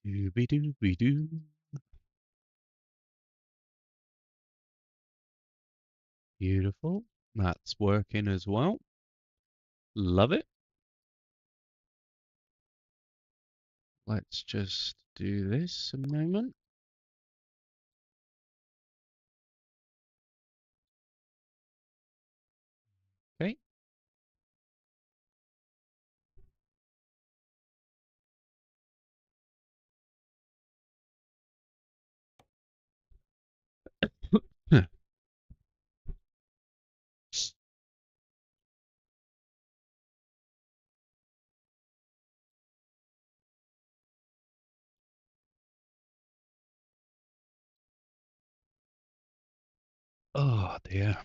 Dooby dooby doo. Beautiful. That's working as well. Love it. Let's just do this a moment. Okay. Oh dear.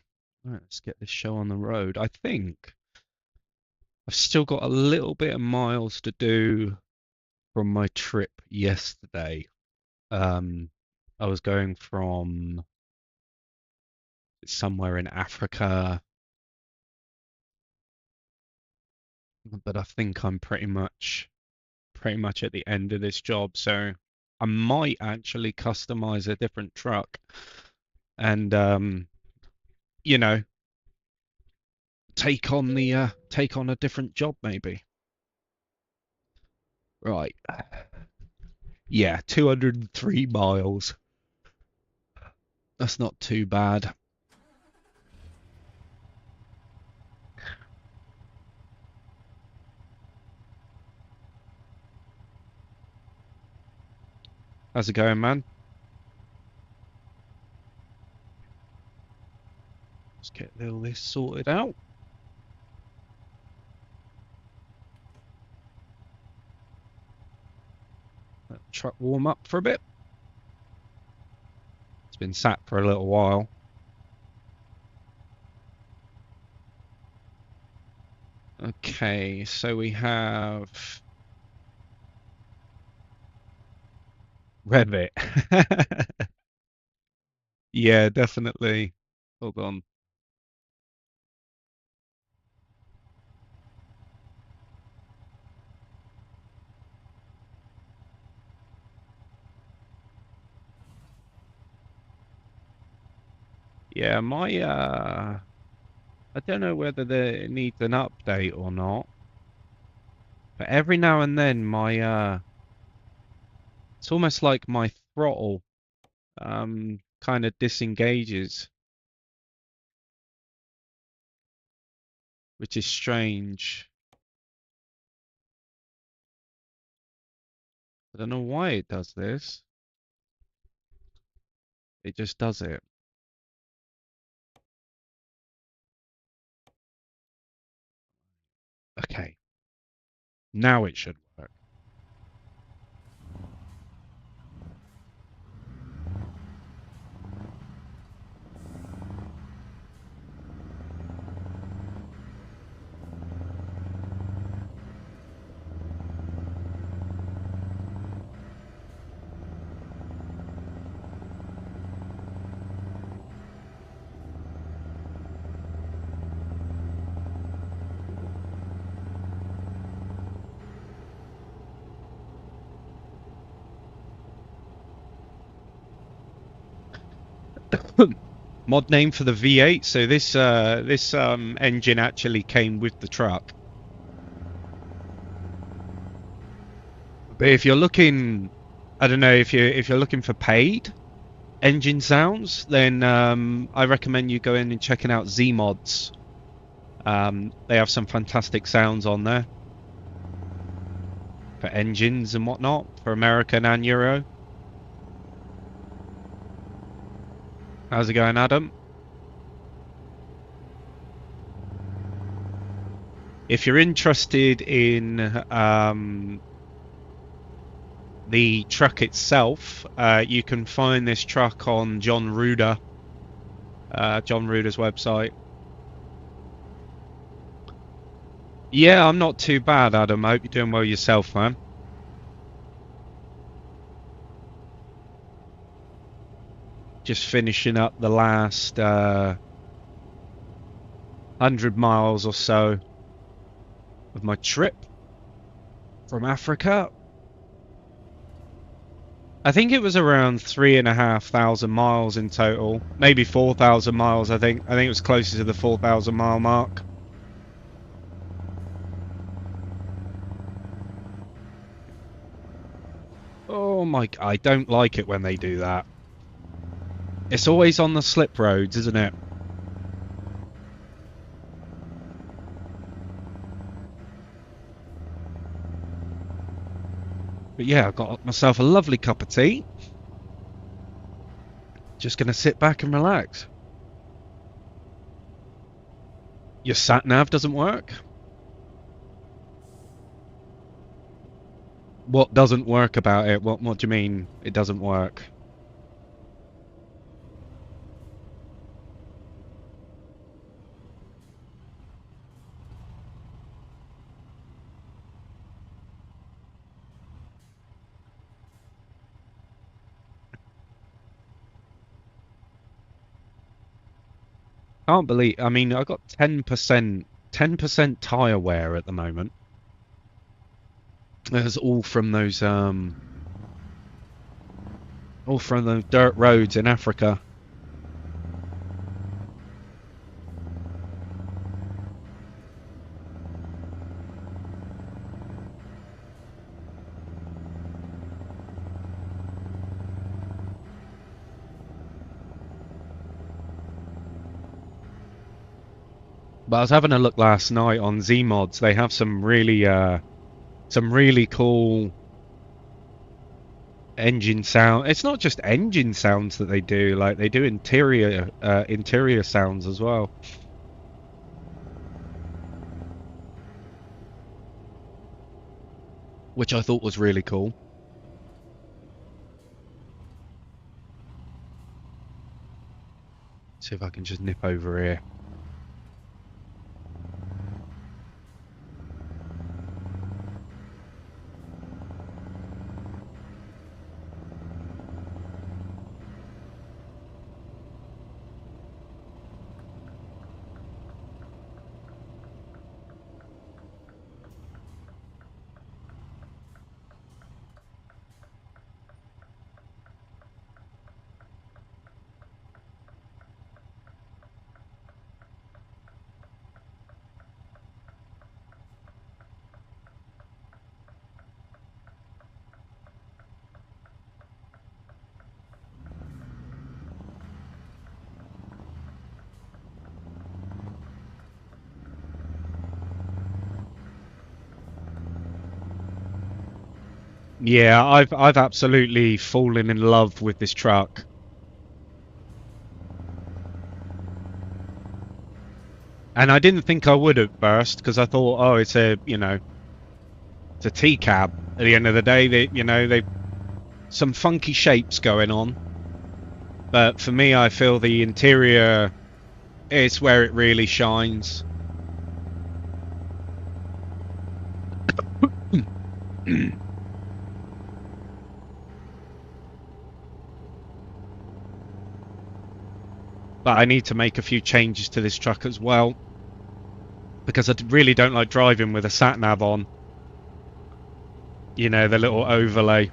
Right, let's get this show on the road. I think I've still got a little bit of miles to do from my trip yesterday. Um, I was going from somewhere in Africa, but I think I'm pretty much at the end of this job, so I might actually customize a different truck and you know, take on a different job maybe. Right. Yeah, 203 miles. That's not too bad. How's it going, man? Let's get all this sorted out. Let the truck warm up for a bit. It's been sat for a little while. Okay, so we have Revit. Yeah, definitely. Hold on. Yeah, my I don't know whether it needs an update or not, but every now and then my it's almost like my throttle kind of disengages, which is strange. I don't know why it does this. It just does it. Okay, now it should work. Mod name for the V8. So this engine actually came with the truck. But if you're looking, I don't know if you're looking for paid engine sounds, then I recommend you going and checking out Z Mods. They have some fantastic sounds on there for engines and whatnot for American and Euro. How's it going, Adam? If you're interested in the truck itself, you can find this truck on John Ruder, John Ruder's website. Yeah, I'm not too bad, Adam. I hope you're doing well yourself, man. Just finishing up the last 100 miles or so of my trip from Africa. I think it was around 3,500 miles in total, maybe 4,000 miles. I think it was closer to the 4,000 mile mark. Oh my! I don't like it when they do that. It's always on the slip roads, isn't it? But yeah, I've got myself a lovely cup of tea. Just gonna sit back and relax. Your sat nav doesn't work? What doesn't work about it? What do you mean it doesn't work? Can't believe. I mean, I got 10% tire wear at the moment. That's all from those dirt roads in Africa. But I was having a look last night on Zmods. They have some really cool engine sound. It's not just engine sounds that they do. Like they do interior sounds as well, which I thought was really cool. See if I can just nip over here. Yeah, I've absolutely fallen in love with this truck. And I didn't think I would at first because I thought, oh, it's a T cab. At the end of the day, they some funky shapes going on. But for me, I feel the interior is where it really shines. But I need to make a few changes to this truck as well, because I really don't like driving with a sat nav on. You know, the little overlay.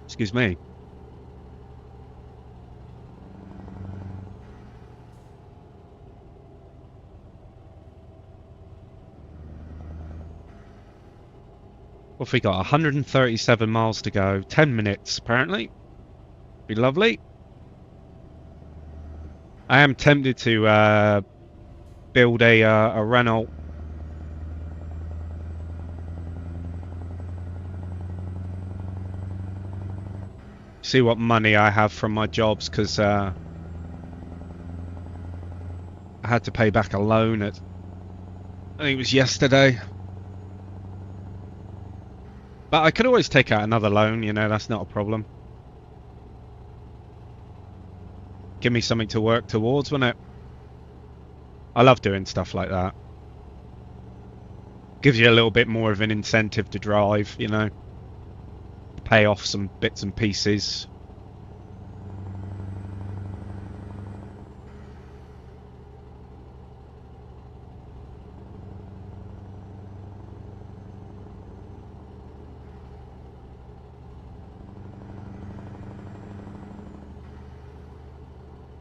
Excuse me. What have we got? 137 miles to go. 10 minutes, apparently. Be lovely. I am tempted to build a Renault. See what money I have from my jobs, because I had to pay back a loan at, I think it was yesterday. But I could always take out another loan, you know, that's not a problem. Give me something to work towards, wouldn't it? I love doing stuff like that. Gives you a little bit more of an incentive to drive, you know. pay off some bits and pieces.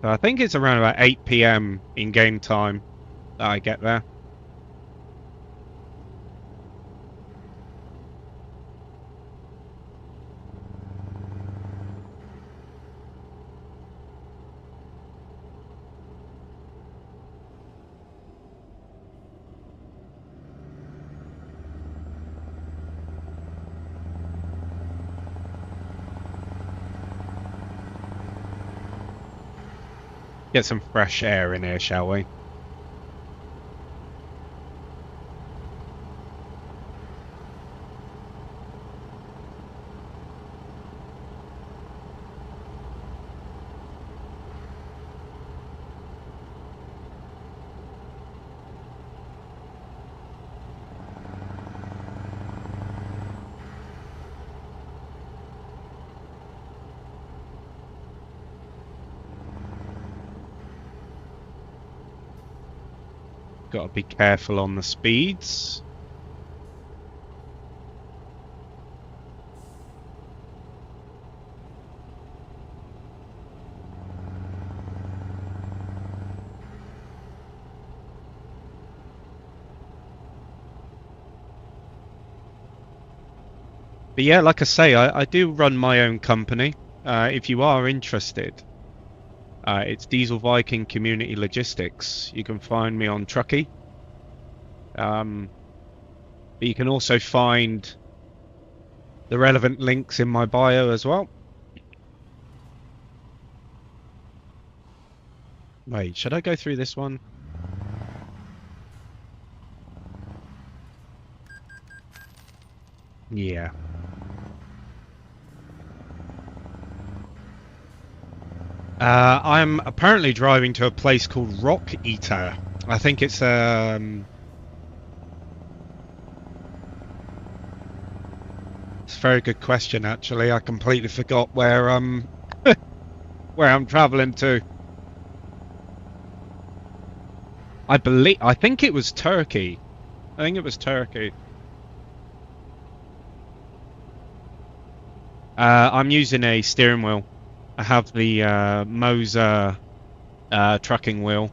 So I think it's around about 8 PM in game time that I get there. Get some fresh air in here, shall we? Got to be careful on the speeds. But yeah, like I say, I do run my own company. If you are interested, it's Diesel Viking Community Logistics. You can find me on Truckee. But you can also find the relevant links in my bio as well. Wait, should I go through this one? Yeah. I'm apparently driving to a place called Rock Eater. I think it's It's a very good question, actually. I completely forgot where where I'm traveling to. I think it was Turkey. I think it was Turkey. I'm using a steering wheel. I have the Moser trucking wheel.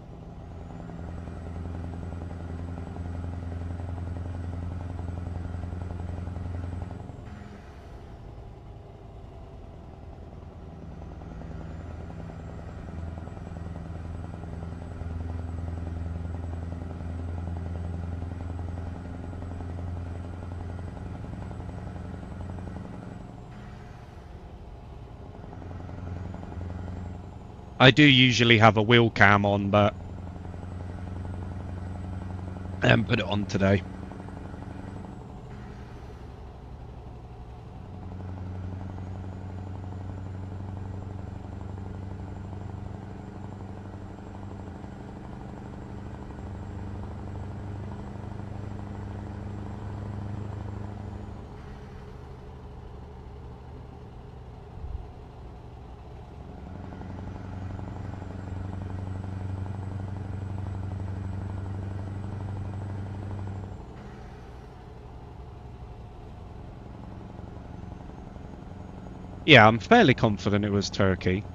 I do usually have a wheel cam on, but I haven't put it on today. Yeah, I'm fairly confident it was Turkey.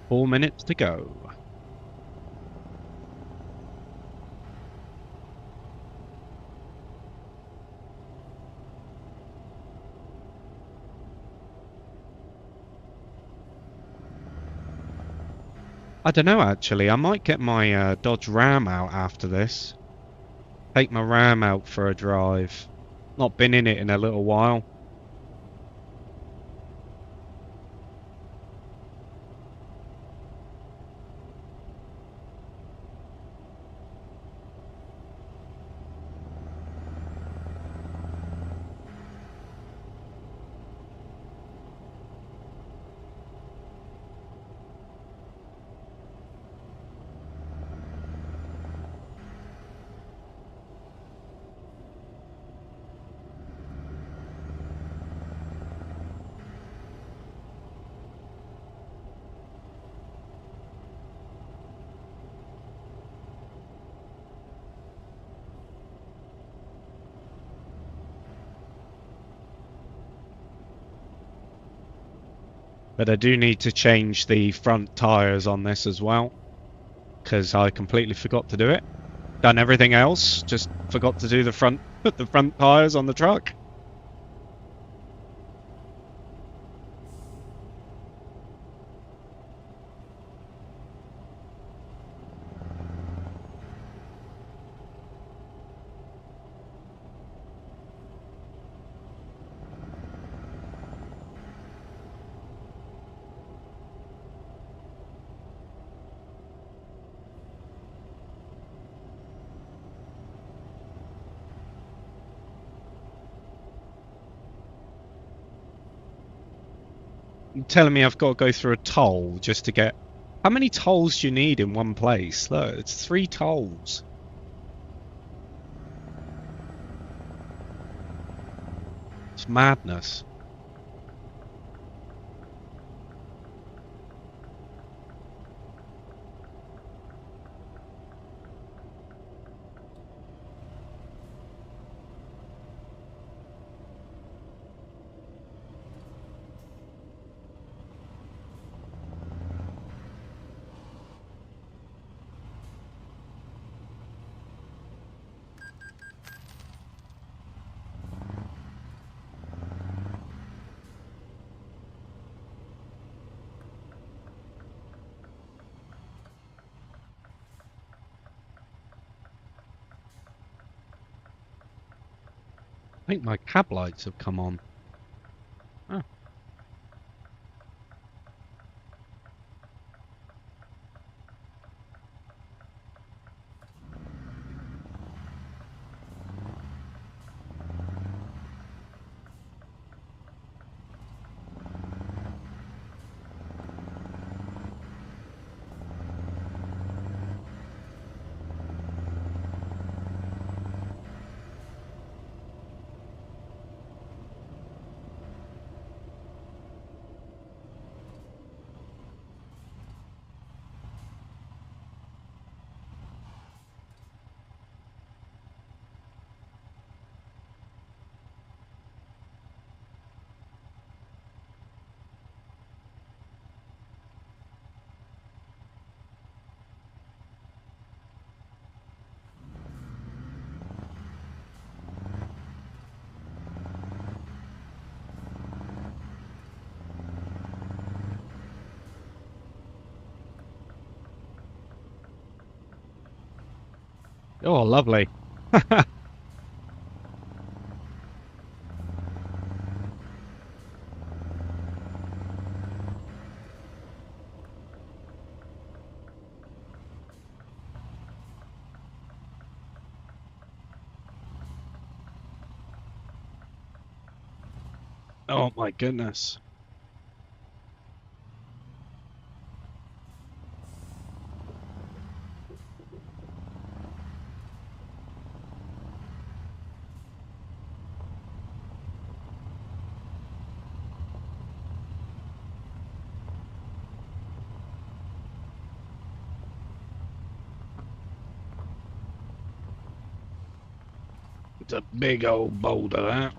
4 minutes to go. I don't know, actually. I might get my Dodge Ram out after this. Take my Ram out for a drive. Not been in it in a little while. But I do need to change the front tyres on this as well, because I completely forgot to do it. Done everything else, just forgot to do the front tyres on the truck. You're telling me I've got to go through a toll just to get... How many tolls do you need in one place? Look, it's 3 tolls. It's madness. I think my cab lights have come on. Oh. Oh, lovely. Oh my goodness. It's a big old boulder, that.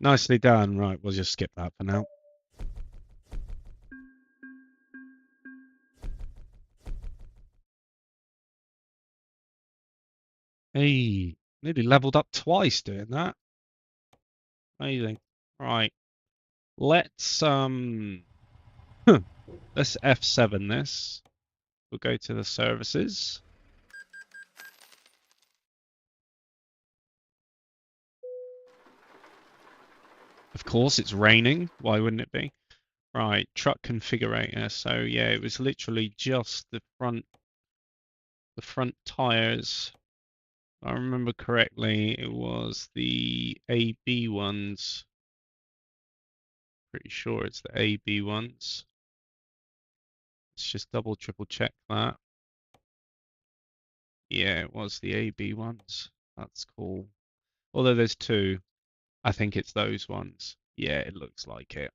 Nicely done. Right, we'll just skip that for now. Hey, nearly leveled up twice doing that. Amazing. Right. Let's let's F7 this. We'll go to the services. Of course, it's raining. Why wouldn't it be? Right, truck configurator. So yeah, it was literally just the front tires. If I remember correctly, it was the AB ones. Pretty sure it's the AB ones. Let's just double triple check that. Yeah, it was the AB ones. That's cool. Although there's two, I think it's those ones. Yeah, it looks like it.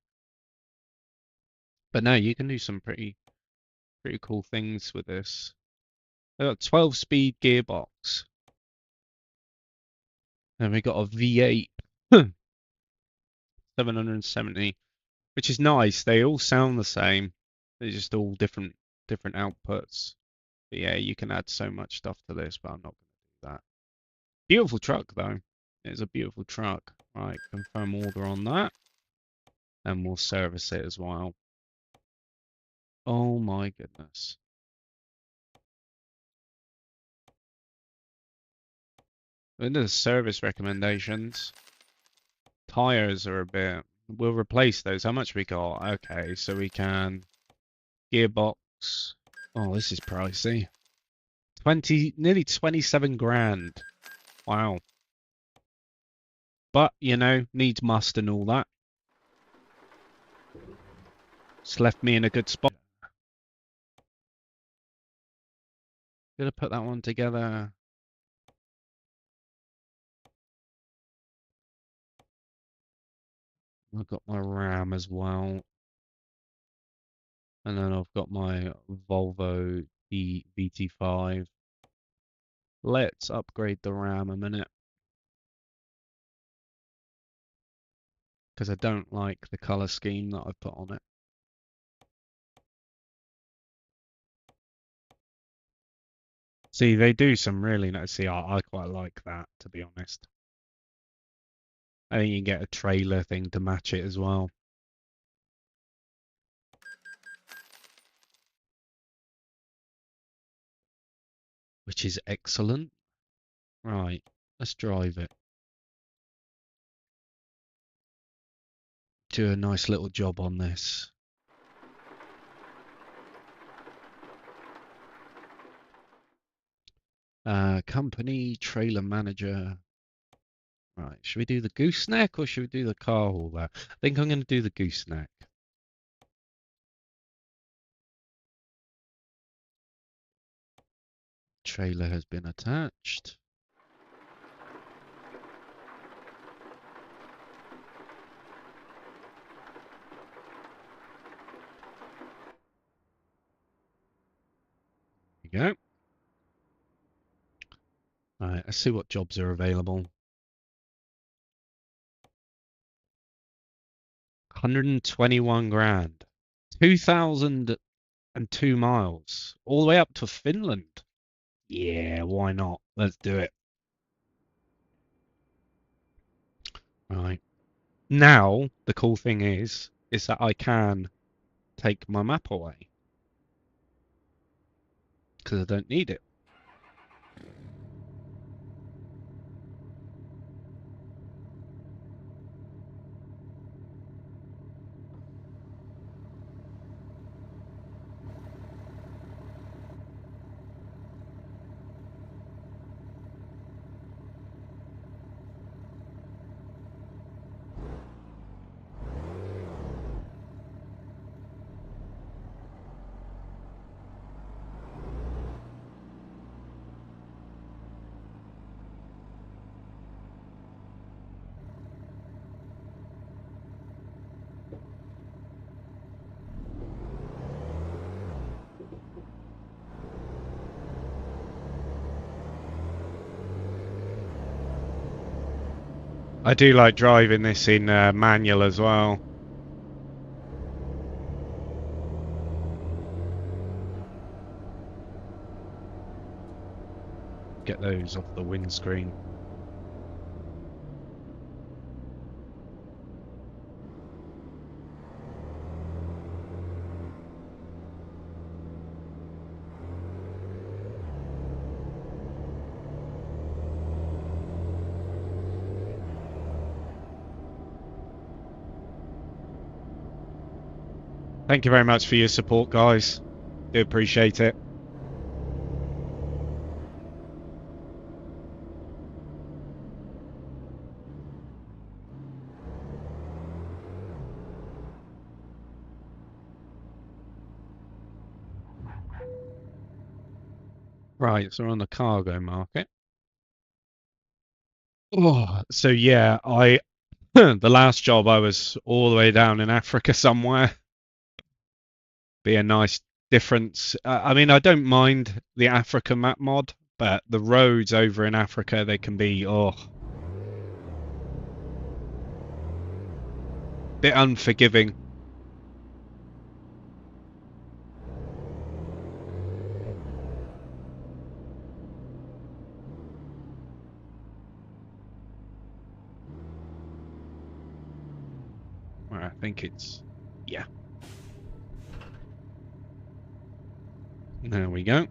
But no, you can do some pretty cool things with this. They've got 12-speed gearbox. And we got a V8 770, which is nice. They all sound the same. They're just all different outputs. But yeah, you can add so much stuff to this, but I'm not going to do that. Beautiful truck though. It's a beautiful truck. Right, confirm order on that. And we'll service it as well. Oh my goodness. Into the service recommendations. Tires are a bit. We'll replace those. How much we got? Okay, so we can gearbox. Oh, this is pricey. Nearly 27 grand. Wow. But, you know, needs must and all that. It's left me in a good spot. Gonna put that one together. I've got my RAM as well. And then I've got my Volvo VT5. Let's upgrade the RAM a minute. Because I don't like the color scheme that I've put on it. See, they do some really nice. See, I quite like that, to be honest. I think you can get a trailer thing to match it as well. Which is excellent. Right, let's drive it. Do a nice little job on this. Company trailer manager. Right, should we do the gooseneck or should we do the car hauler? I think I'm going to do the gooseneck. Trailer has been attached. There we go. Alright, let's see what jobs are available. 121 grand. 2,002 miles. All the way up to Finland. Yeah, why not? Let's do it. Right. Now, the cool thing is that I can take my map away. Because I don't need it. I do like driving this in manual as well. Get those off the windscreen. Thank you very much for your support, guys. Do appreciate it. Right, so we're on the cargo market. Oh, so yeah, the last job I was all the way down in Africa somewhere. Be a nice difference. I mean, I don't mind the Africa map mod, but the roads over in Africa, they can be, bit unforgiving. I think it's, yeah. There we go.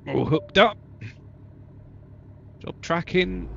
All hooked up. Job tracking.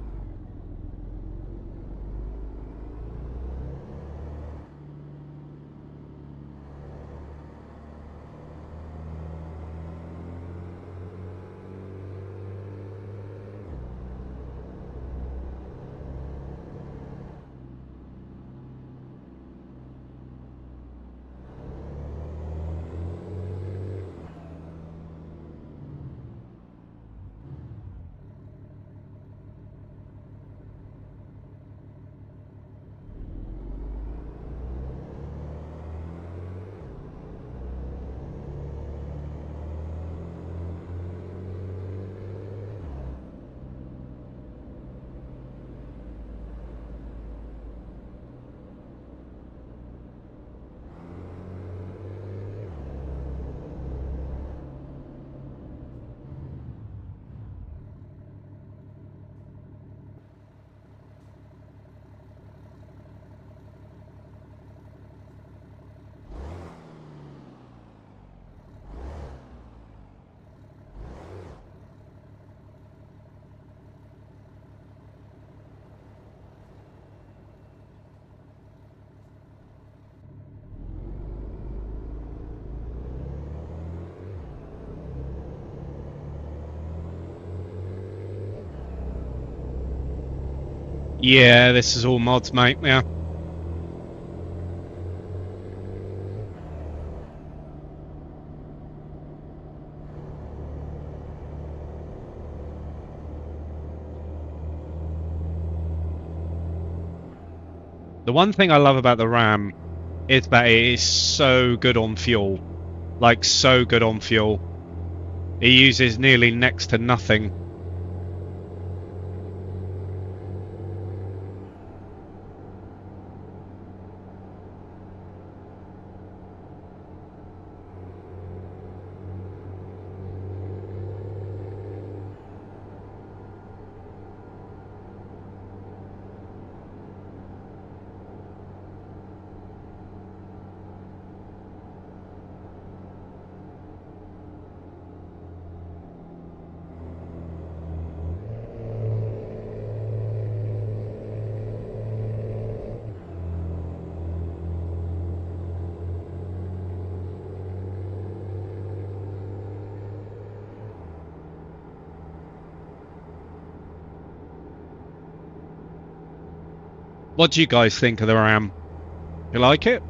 Yeah, this is all mods, mate. Yeah. The one thing I love about the Ram is that it is so good on fuel. Like, so good on fuel. It uses nearly next to nothing. What do you guys think of the Ram? You like it?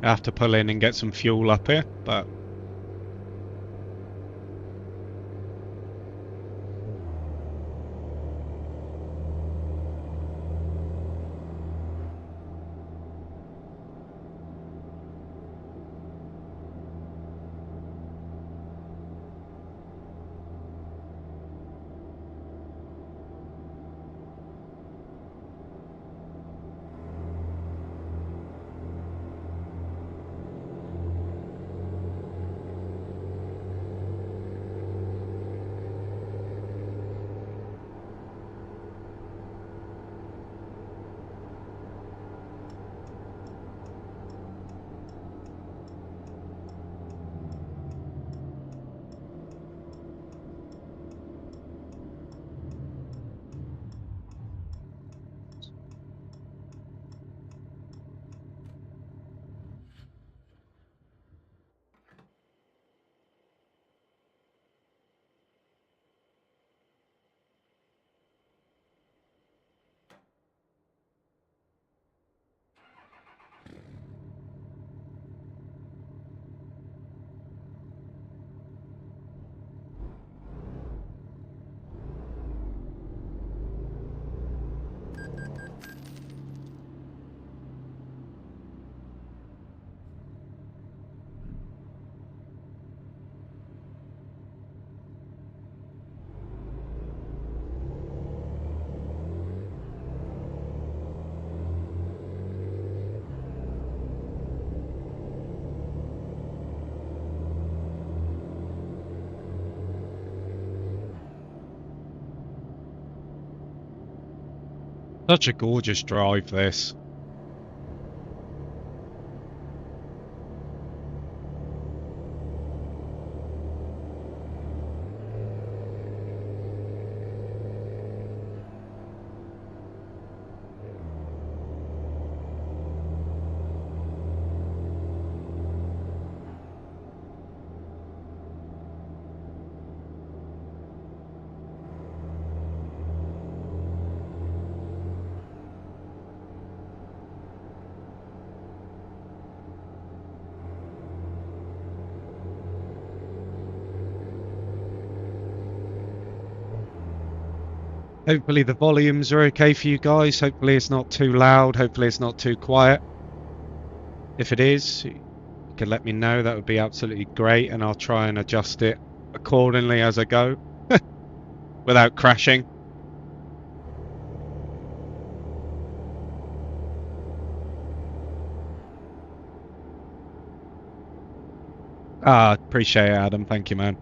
I have to pull in and get some fuel up here, but such a gorgeous drive this. Hopefully the volumes are okay for you guys. Hopefully it's not too loud. Hopefully it's not too quiet. If it is, you can let me know. That would be absolutely great, and I'll try and adjust it accordingly as I go without crashing. Appreciate it, Adam. Thank you, man.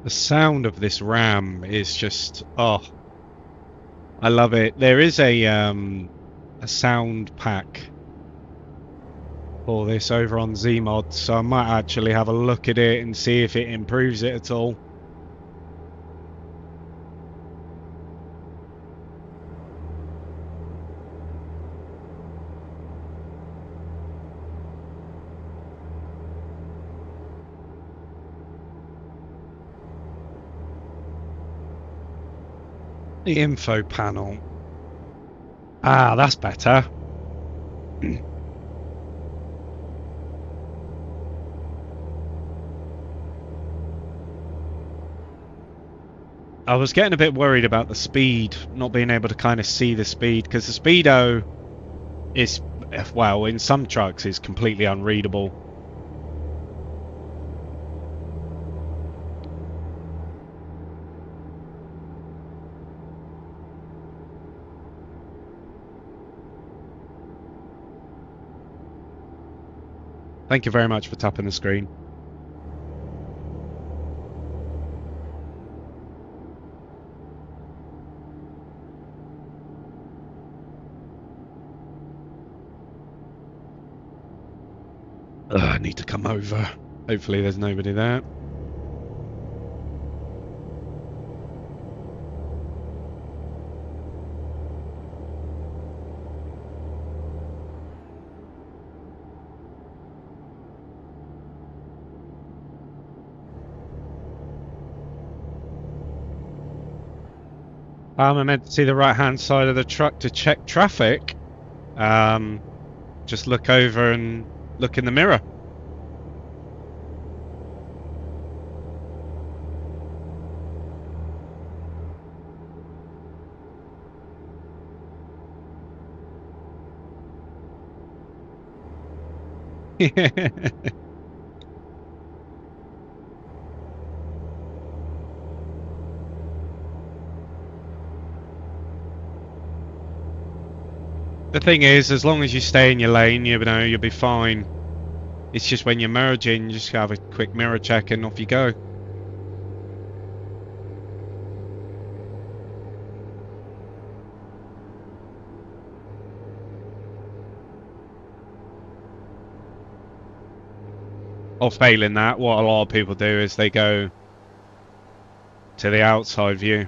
The sound of this ram is just, oh, I love it. There is a sound pack for this over on Zmod, so I might actually have a look at it and see if it improves it at all. The info panel. Ah, that's better. I was getting a bit worried about the speed, not being able to kind of see the speed, because the speedo is, well, in some trucks is completely unreadable. Thank you very much for tapping the screen. I need to come over. Hopefully there's nobody there. I meant to see the right-hand side of the truck to check traffic. Just look over and look in the mirror. The thing is, as long as you stay in your lane, you know, you'll be fine. It's just when you're merging, you just have a quick mirror check and off you go. Or failing that, what a lot of people do is they go to the outside view.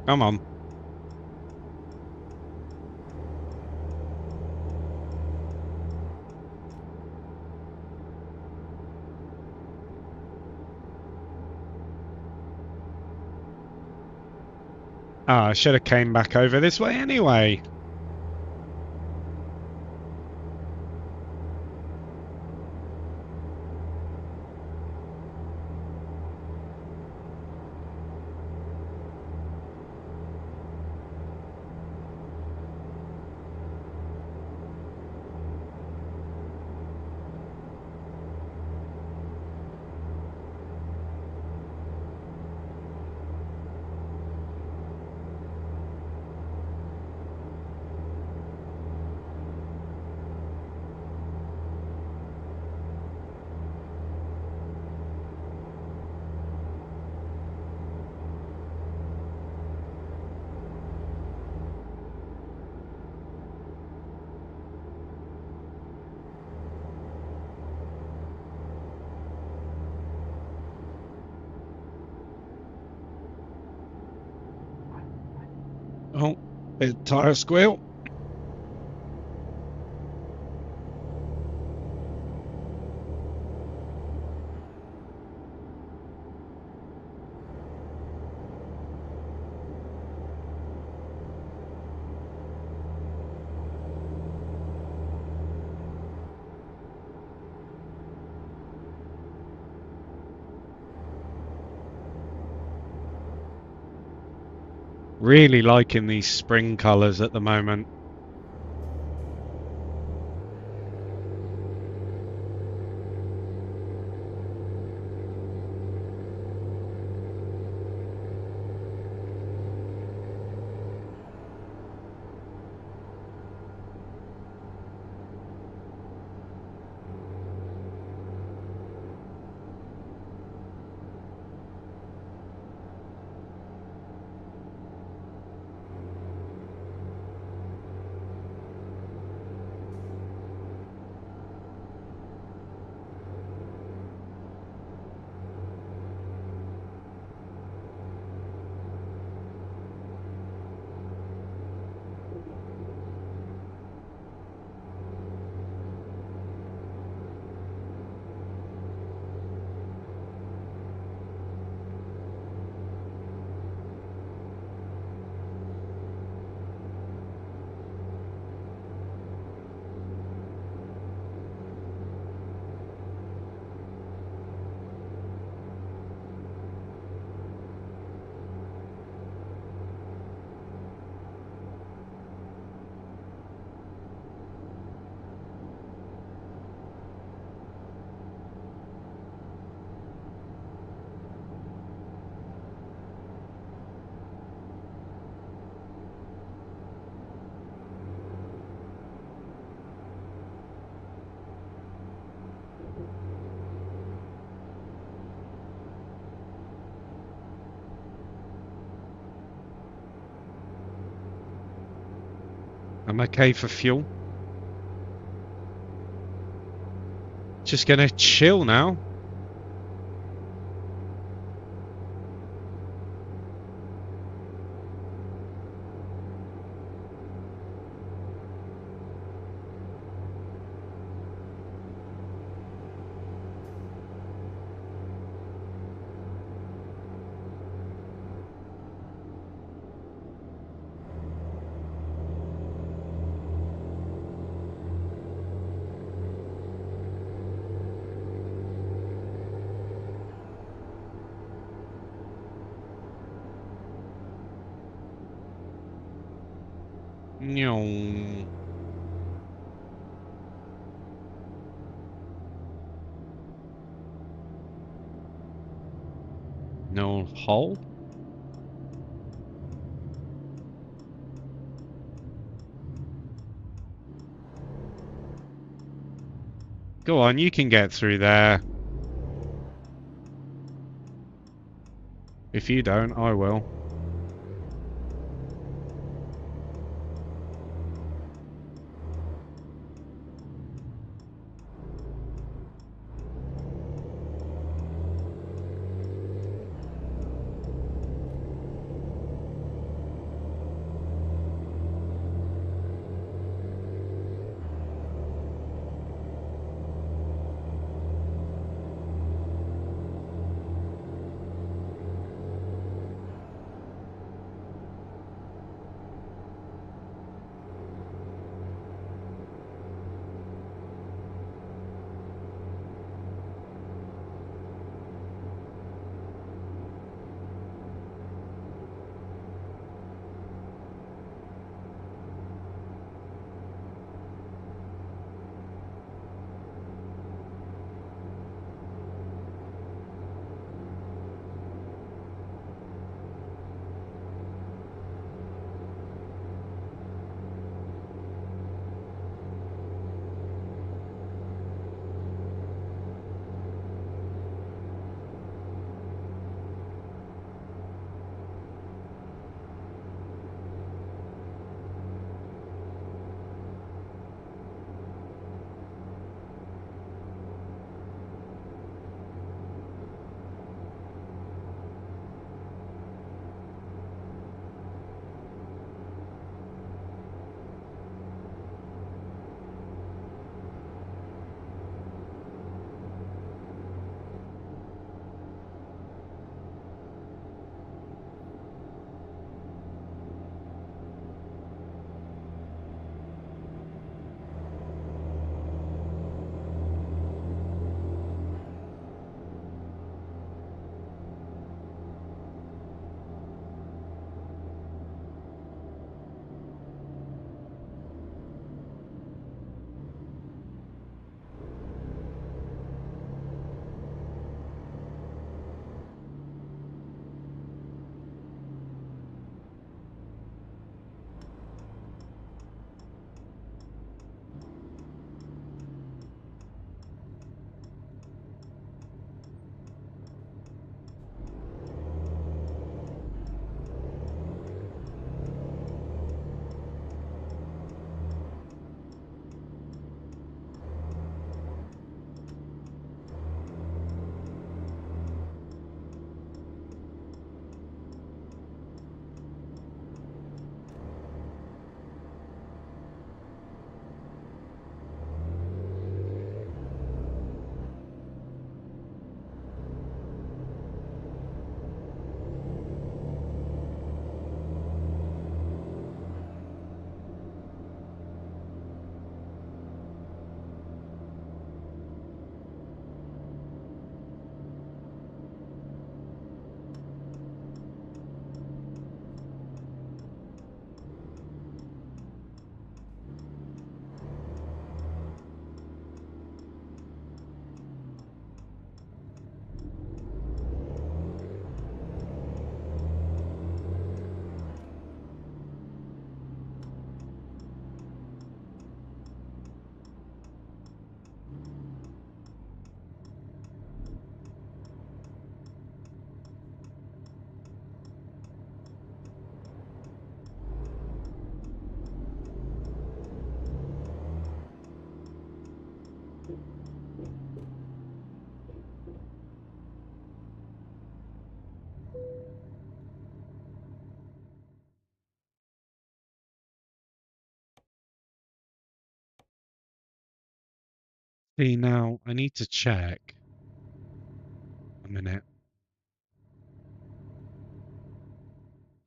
Come on. Ah, I should have came back over this way anyway. Oh, bit tire squeal. Really liking these spring colours at the moment. I'm okay for fuel. Just gonna chill now. No. No hole? Go on, you can get through there. If you don't, I will. See, now I need to check a minute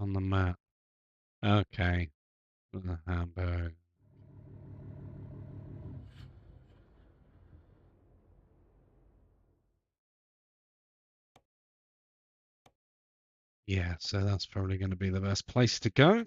on the map. Okay, Hamburg. Yeah, so that's probably going to be the best place to go.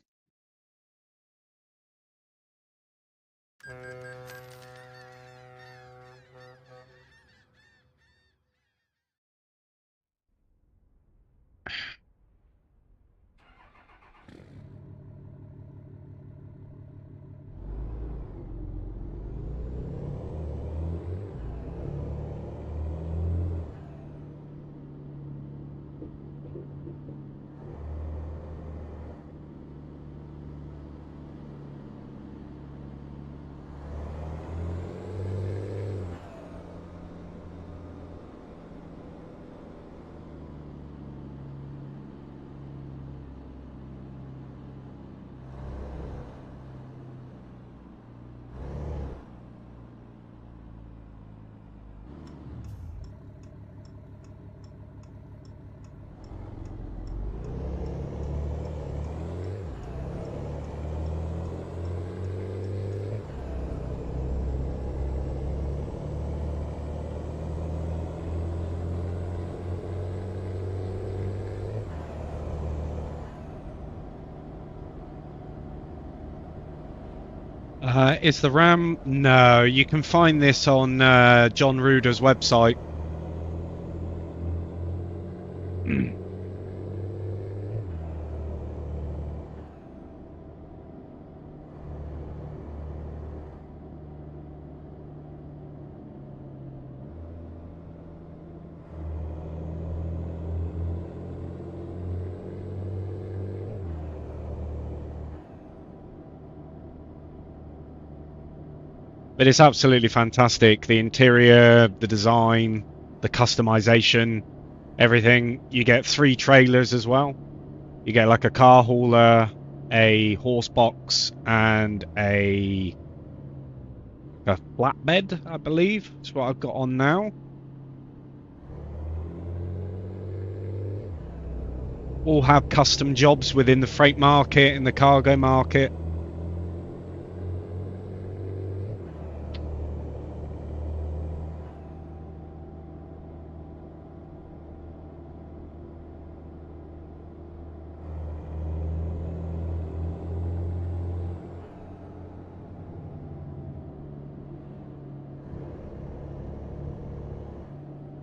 Is the RAM? No, you can find this on John Ruder's website. But it's absolutely fantastic. The interior, the design, the customization, everything. You get 3 trailers as well. You get like a car hauler, a horse box, and a flatbed, I believe. That's what I've got on now. All have custom jobs within the freight market and the cargo market.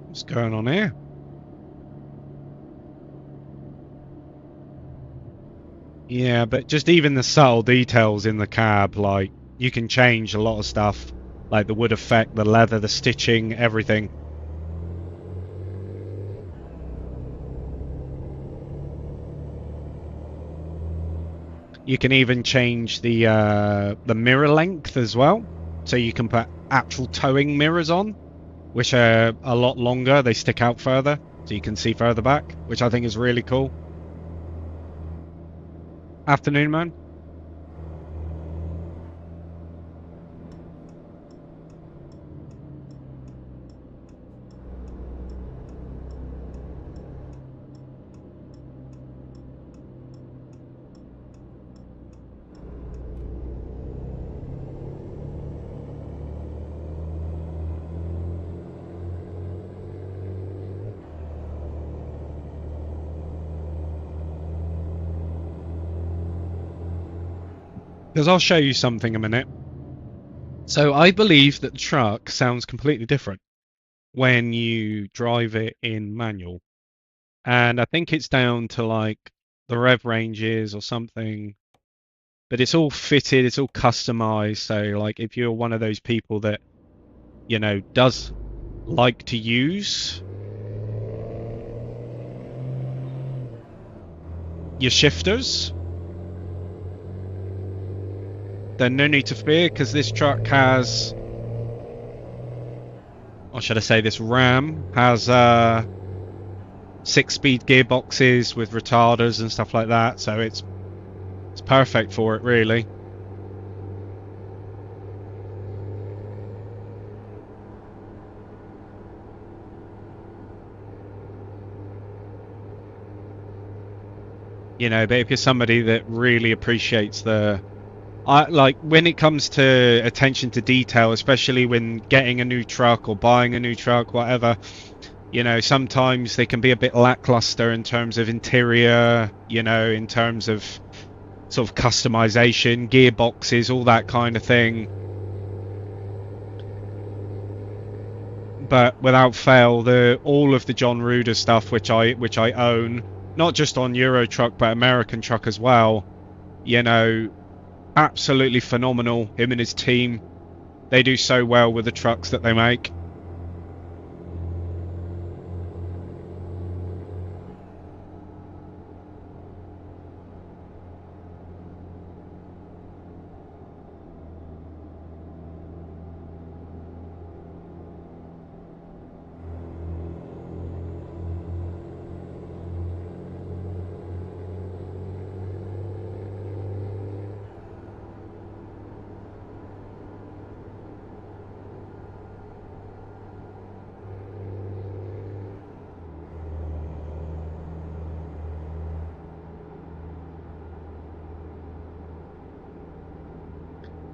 What's going on here? Yeah, but just even the subtle details in the cab, like you can change a lot of stuff, like the wood effect, the leather, the stitching, everything. You can even change the mirror length as well, so you can put actual towing mirrors on, which are a lot longer. They stick out further, so you can see further back, which I think is really cool. Afternoon, man. Because I'll show you something in a minute. So I believe that the truck sounds completely different when you drive it in manual. And I think it's down to like the rev ranges or something. But it's all fitted, it's all customized. So like if you're one of those people that, you know, does like to use your shifters, then no need to fear, because this truck has or should I say this Ram has 6-speed gearboxes with retarders and stuff like that, so it's perfect for it, really. You know, but if you're somebody that really appreciates like when it comes to attention to detail, especially when getting a new truck or buying a new truck, whatever, you know, sometimes they can be a bit lackluster in terms of interior, you know, in terms of sort of customization, gearboxes, all that kind of thing. But without fail, all of the John Ruder stuff, which I own, not just on Euro Truck but American Truck as well, you know, absolutely phenomenal. Him and his team, they do so well with the trucks that they make.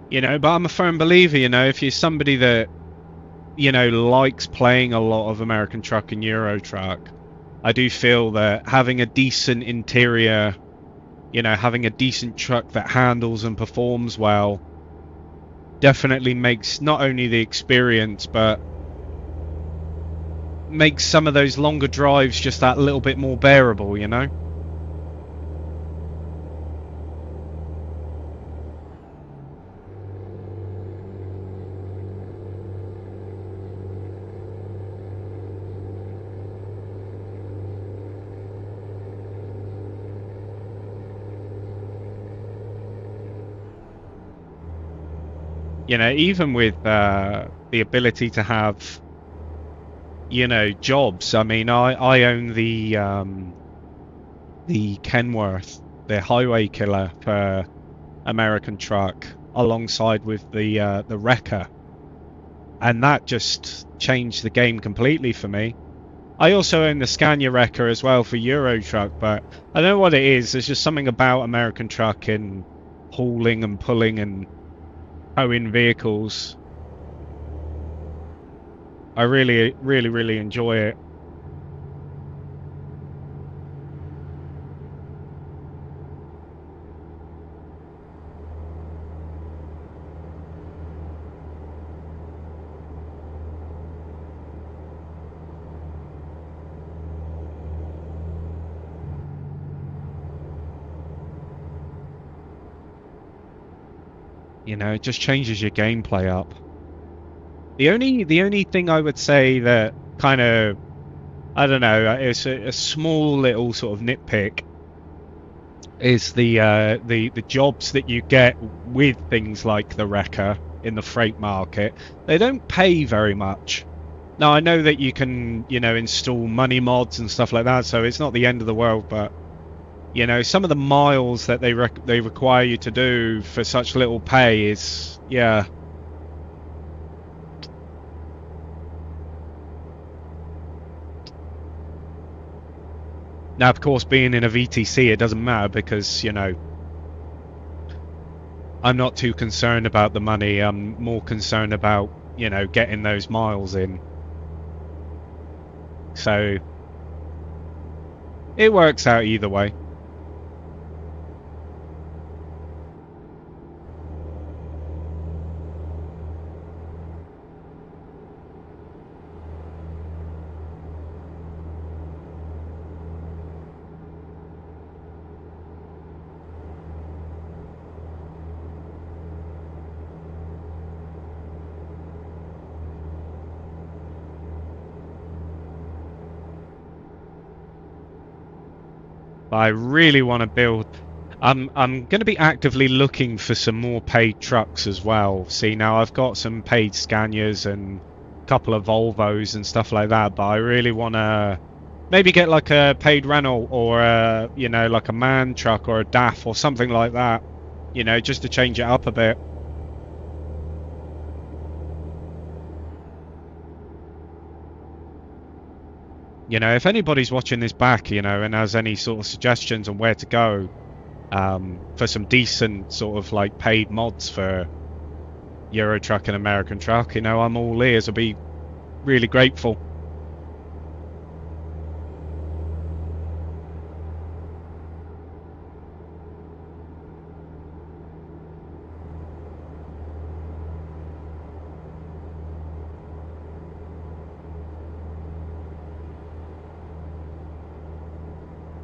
You know, but I'm a firm believer, you know, if you're somebody that, you know, likes playing a lot of American Truck and Euro Truck, I do feel that having a decent interior, you know, having a decent truck that handles and performs well, definitely makes not only the experience, but makes some of those longer drives just that little bit more bearable, you know? You know, even with the ability to have, you know, jobs. I mean, I own the Kenworth, the Highway Killer for American Truck, alongside with the Wrecker, and that just changed the game completely for me. I also own the Scania Wrecker as well for Euro Truck, but I don't know what it is. There's just something about American Truck and hauling and pulling and towing vehicles. I really, really, really enjoy it. You know, it just changes your gameplay up. The only thing I would say that kind of, I don't know, it's a small little sort of nitpick, is the jobs that you get with things like the Wrecker in the freight market. They don't pay very much. Now I know that you can, you know, install money mods and stuff like that, so it's not the end of the world, but you know, some of the miles that they require you to do for such little pay is, yeah. Now, of course, being in a VTC, it doesn't matter because, you know, I'm not too concerned about the money. I'm more concerned about, you know, getting those miles in. So it works out either way. I really want to build. I'm going to be actively looking for some more paid trucks as well. See, now I've got some paid Scanias and couple of Volvos and stuff like that, but I really want to maybe get like a paid rental or a, you know, like a MAN truck or a DAF or something like that, you know, just to change it up a bit. You know, if anybody's watching this back, you know, and has any sort of suggestions on where to go for some decent sort of like paid mods for Euro Truck and American Truck, you know, I'm all ears. I'll be really grateful.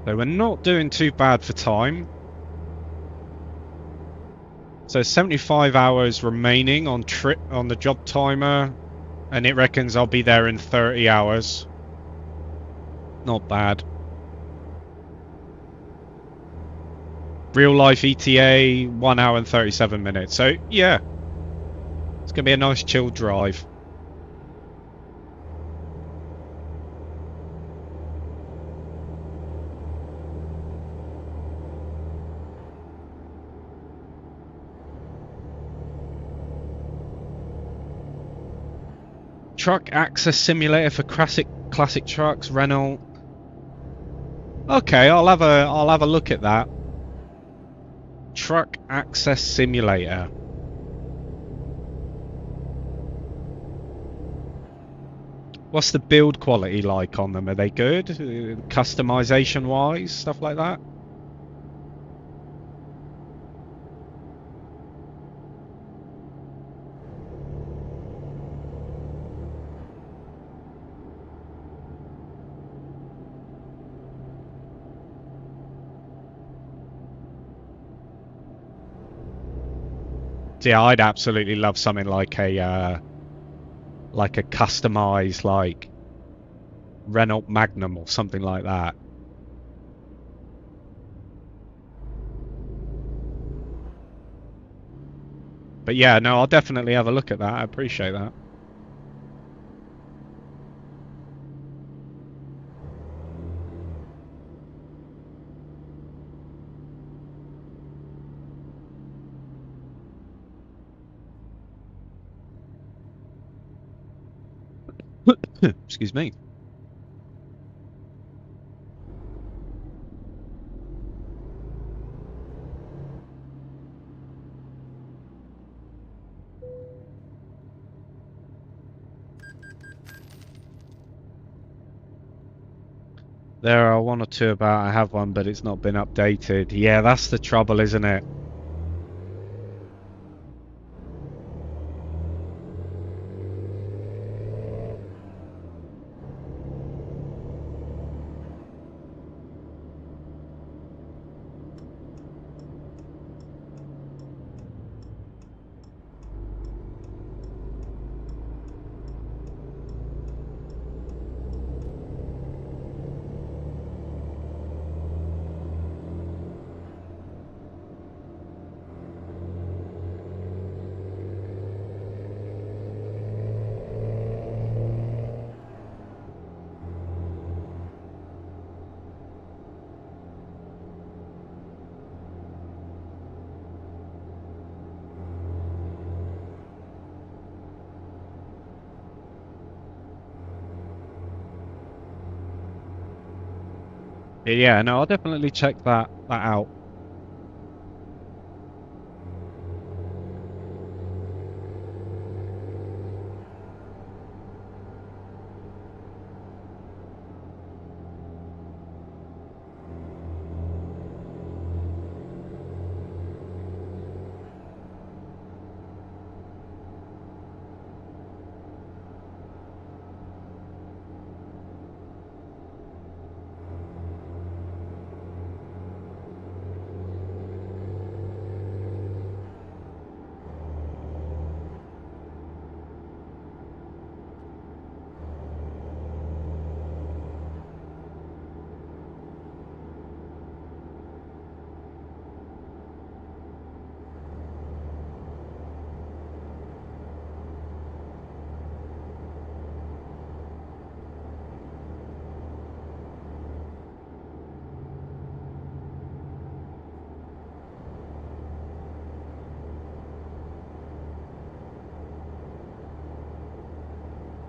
So we're not doing too bad for time. So 75 hours remaining on the job timer, and it reckons I'll be there in 30 hours. Not bad. Real life ETA 1 hour and 37 minutes. So yeah, it's gonna be a nice chill drive. Truck access simulator for classic trucks, Renault. Okay, I'll have a look at that. Truck access simulator. What's the build quality like on them? Are they good? Customization wise, stuff like that? Yeah, I'd absolutely love something like a customized like Renault Magnum or something like that. But yeah, no, I'll definitely have a look at that. I appreciate that. Excuse me. There are one or two about I have one, but it's not been updated. Yeah, that's the trouble, isn't it? Yeah, no, I'll definitely check that out.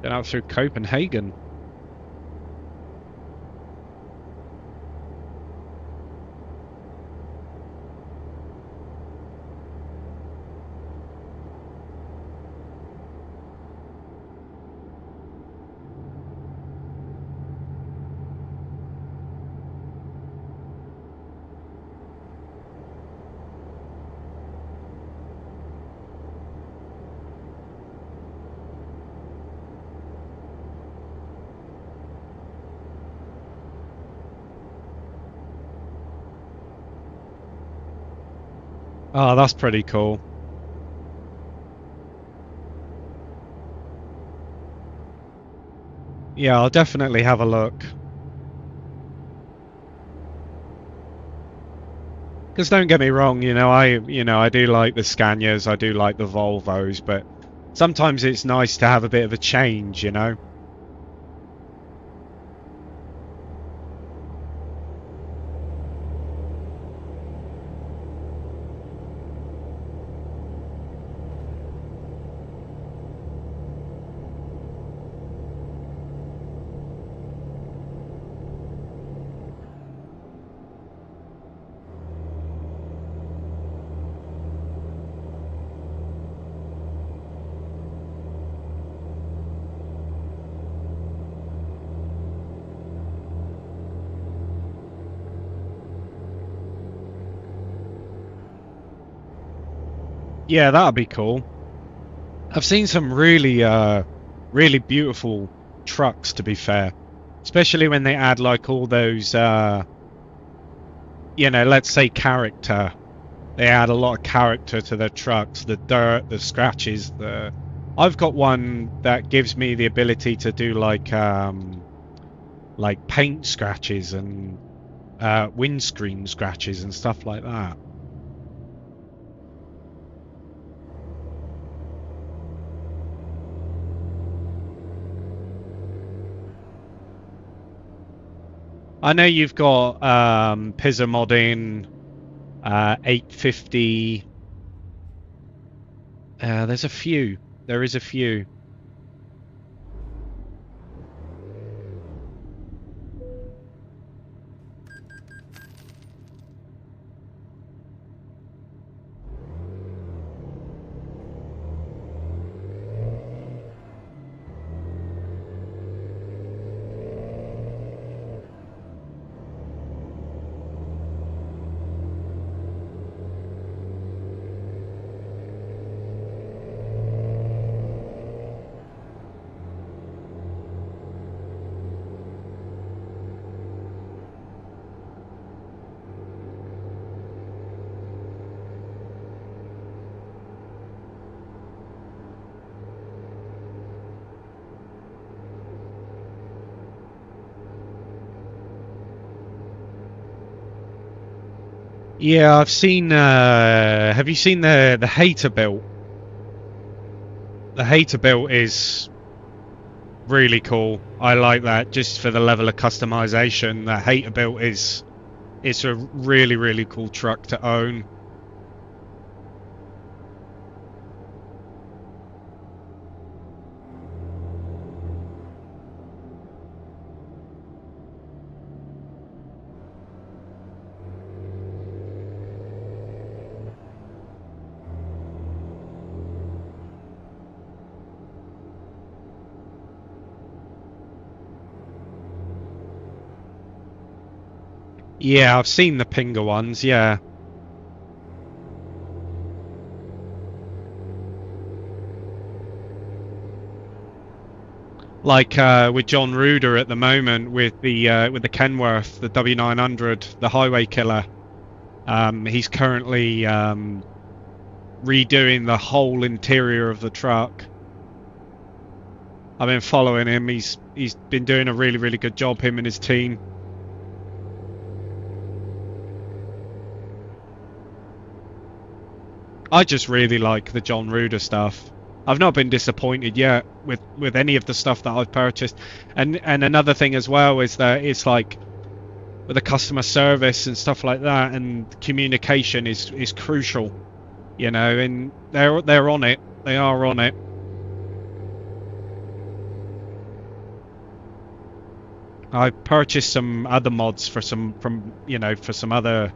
Been out through Copenhagen. Oh, that's pretty cool. Yeah, I'll definitely have a look. Because don't get me wrong, I do like the Scanias, I do like the Volvos, but sometimes it's nice to have a bit of a change, you know? Yeah, that'd be cool. I've seen some really beautiful trucks, to be fair. Especially when they add like all those, let's say character. They add a lot of character to their trucks, the dirt, the scratches. I've got one that gives me the ability to do like paint scratches and windscreen scratches and stuff like that. I know you've got Pizza Modding, 850. There's a few. There is a few. Yeah, I've seen. Have you seen the Hater built? The Hater built is really cool. I like that just for the level of customization. The Hater built is it's a really cool truck to own. Yeah, I've seen the Pinger ones. Yeah. Like with John Ruder at the moment with the Kenworth, the W900, the Highway Killer. He's currently redoing the whole interior of the truck. I've been following him. He's been doing a really good job, him and his team. I just really like the John Ruder stuff. I've not been disappointed yet with any of the stuff that I've purchased. And another thing as well is that it's like with the customer service and stuff like that, and communication is crucial, and they're on it. They are on it. I purchased some other mods for some other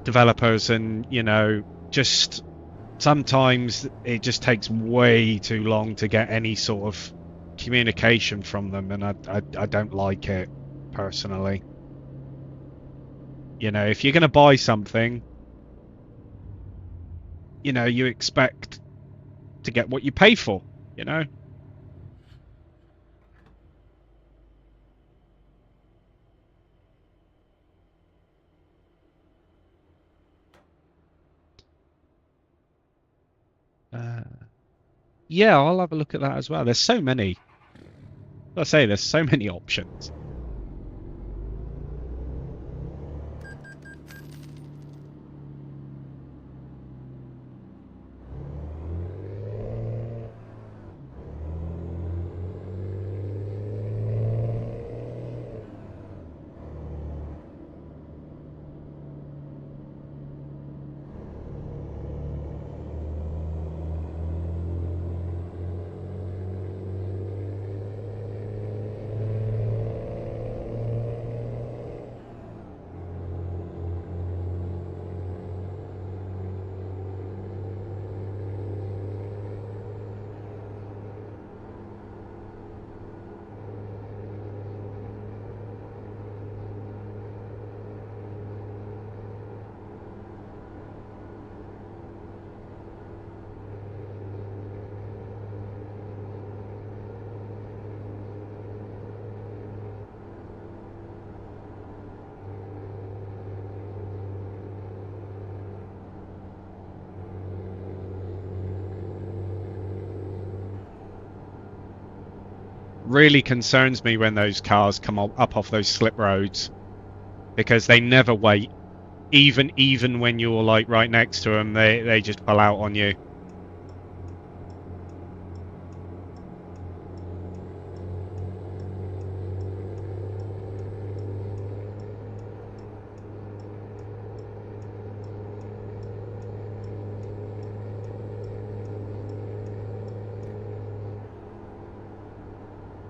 developers, and just sometimes it just takes way too long to get any sort of communication from them, and I don't like it personally. If you're going to buy something, you expect to get what you pay for, Yeah, I'll have a look at that as well. There's so many. There's so many options. Really concerns me when those cars come up off those slip roads, because they never wait. Even when you're like right next to them, they just pull out on you.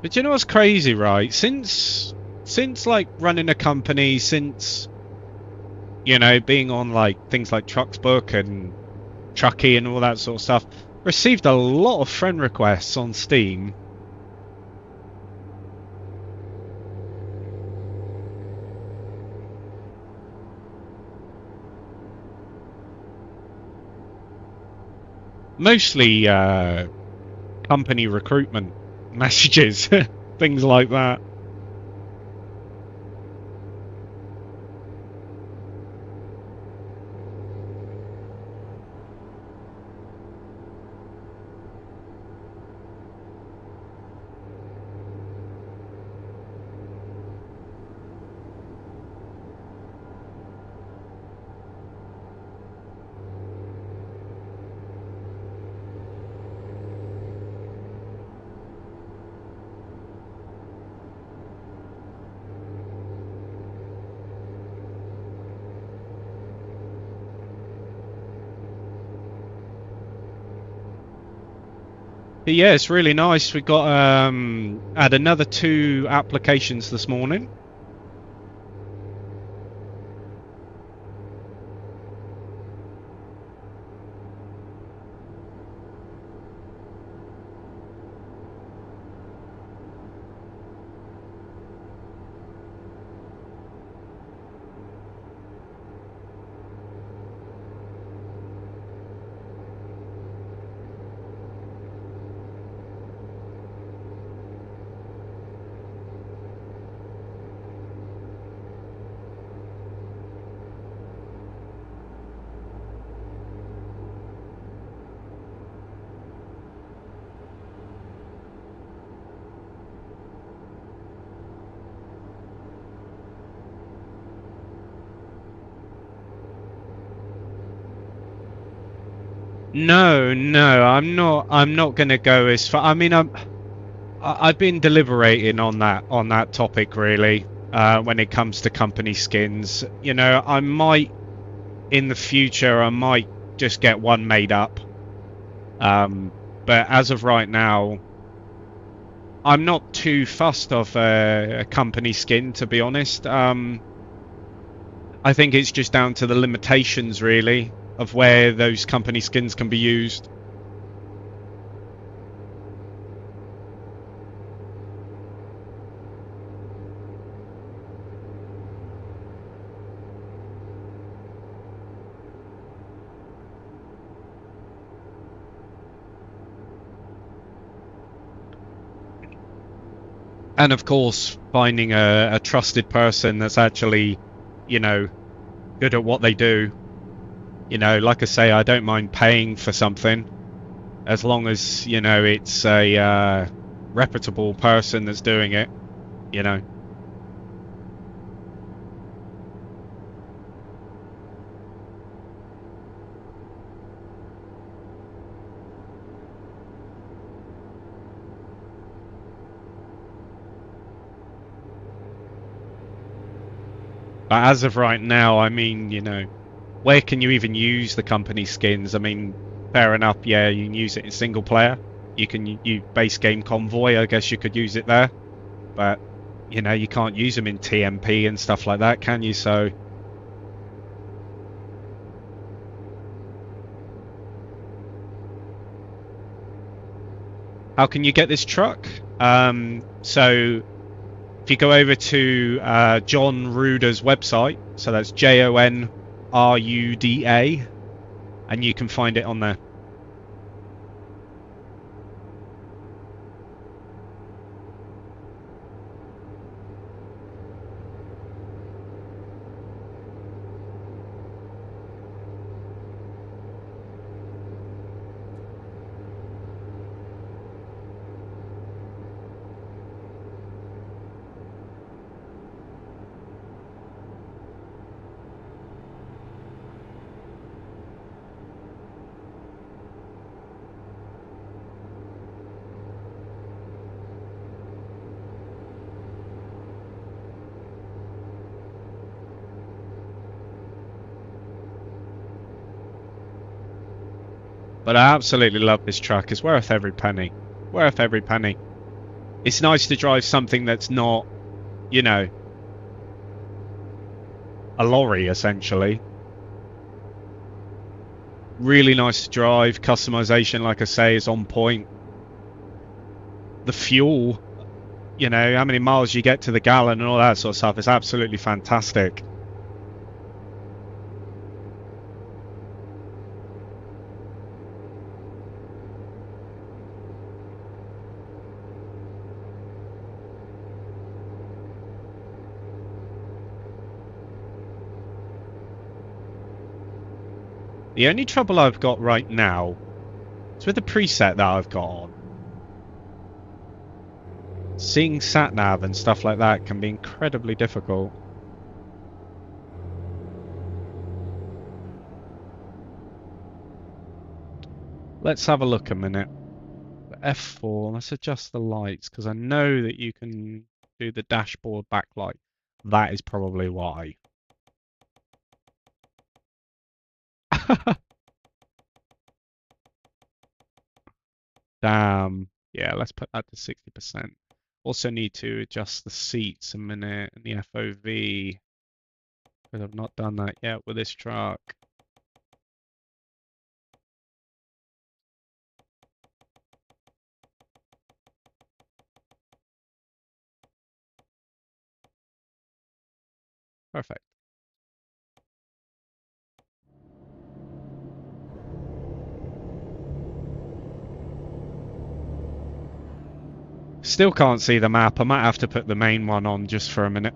But you know what's crazy, right? Since like running a company, since being on like things like Trucksbook and Trucky and all that sort of stuff, received a lot of friend requests on Steam. Mostly company recruitment messages, things like that. But yeah, it's really nice. We got had another 2 applications this morning. No, I'm not. I'm not going to go as far. I mean, I've been deliberating on that topic really. When it comes to company skins, I might in the future. I might just get one made up. But as of right now, I'm not too fussed of a company skin, to be honest. I think it's just down to the limitations, really, of where those company skins can be used. And of course, finding a trusted person that's actually, you know, good at what they do. You know, like I say, I don't mind paying for something as long as, you know, it's a reputable person that's doing it, you know. But as of right now, I mean, you know, where can you even use the company skins? I mean, fair enough, yeah, you can use it in single player. You can use base game convoy, I guess you could use it there. But, you know, you can't use them in TMP and stuff like that, can you? So, how can you get this truck? So if you go over to John Ruda's website, so that's JONRUDA, and you can find it on there. But I absolutely love this truck. It's worth every penny. Worth every penny. It's nice to drive something that's not, you know, a lorry essentially. Really nice to drive. Customization, like I say, is on point. The fuel, you know, how many miles you get to the gallon and all that sort of stuff is absolutely fantastic. The only trouble I've got right now is with the preset that I've got on. Seeing sat nav and stuff like that can be incredibly difficult. Let's have a look a minute. F4, let's adjust the lights because I know that you can do the dashboard backlight. That is probably why. Damn. Yeah, let's put that to 60%. Also need to adjust the seats a minute and the FOV because I've not done that yet with this truck. Perfect. Still can't see the map. I might have to put the main one on just for a minute.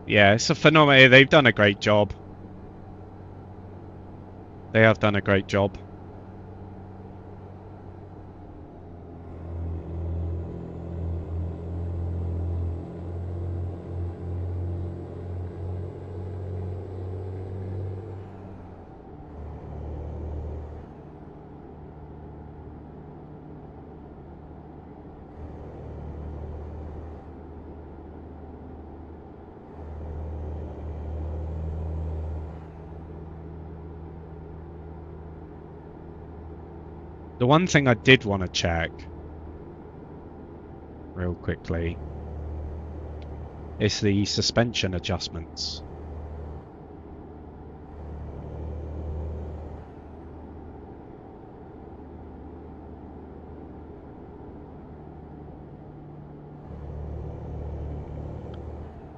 Yeah, it's a phenomenon. They've done a great job. They have done a great job. The one thing I did want to check real quickly is the suspension adjustments.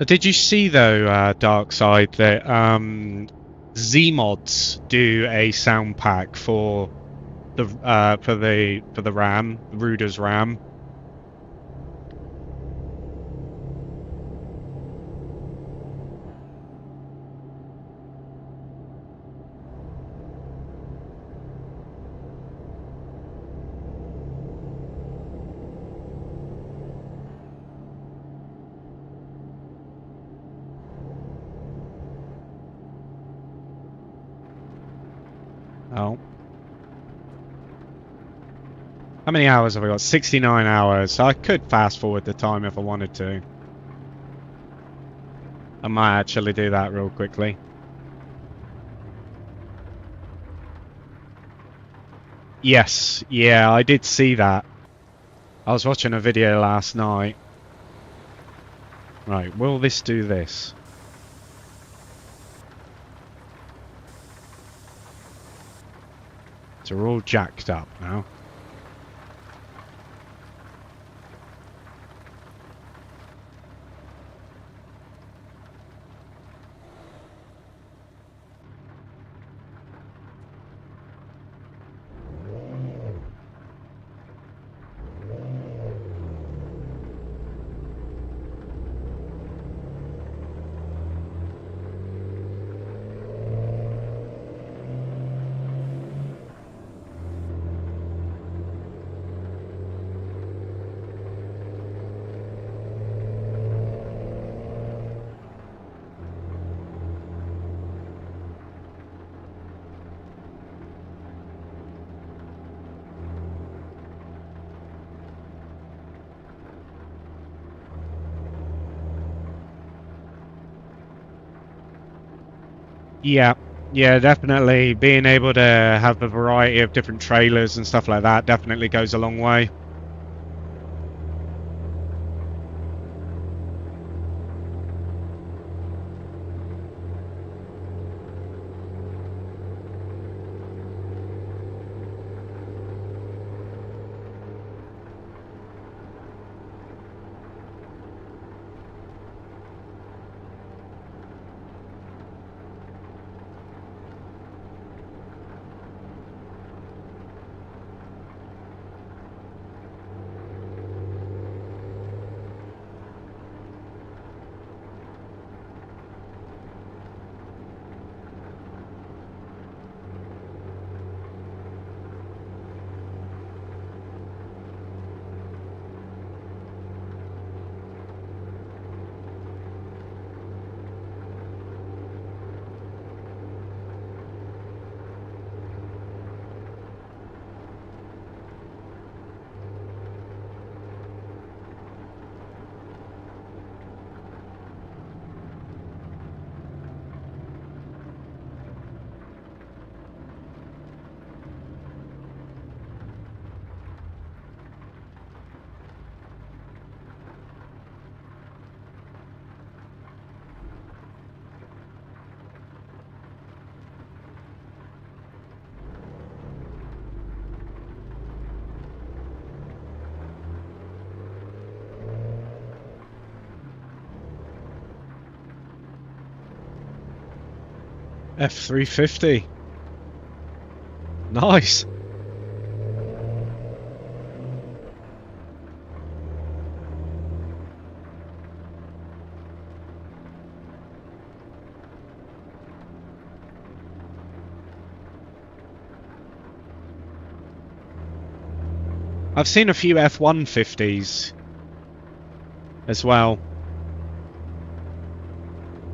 Did you see though, Dark Side, that Zmods do a sound pack for the RAM, Ruder's RAM? Oh. How many hours have I got? 69 hours. I could fast forward the time if I wanted to. I might actually do that real quickly. Yes, yeah, I did see that. I was watching a video last night. Right, will this do this? So we're all jacked up now. Yeah, yeah, definitely. Being able to have a variety of different trailers and stuff like that definitely goes a long way. F350. Nice. I've seen a few F-150s as well.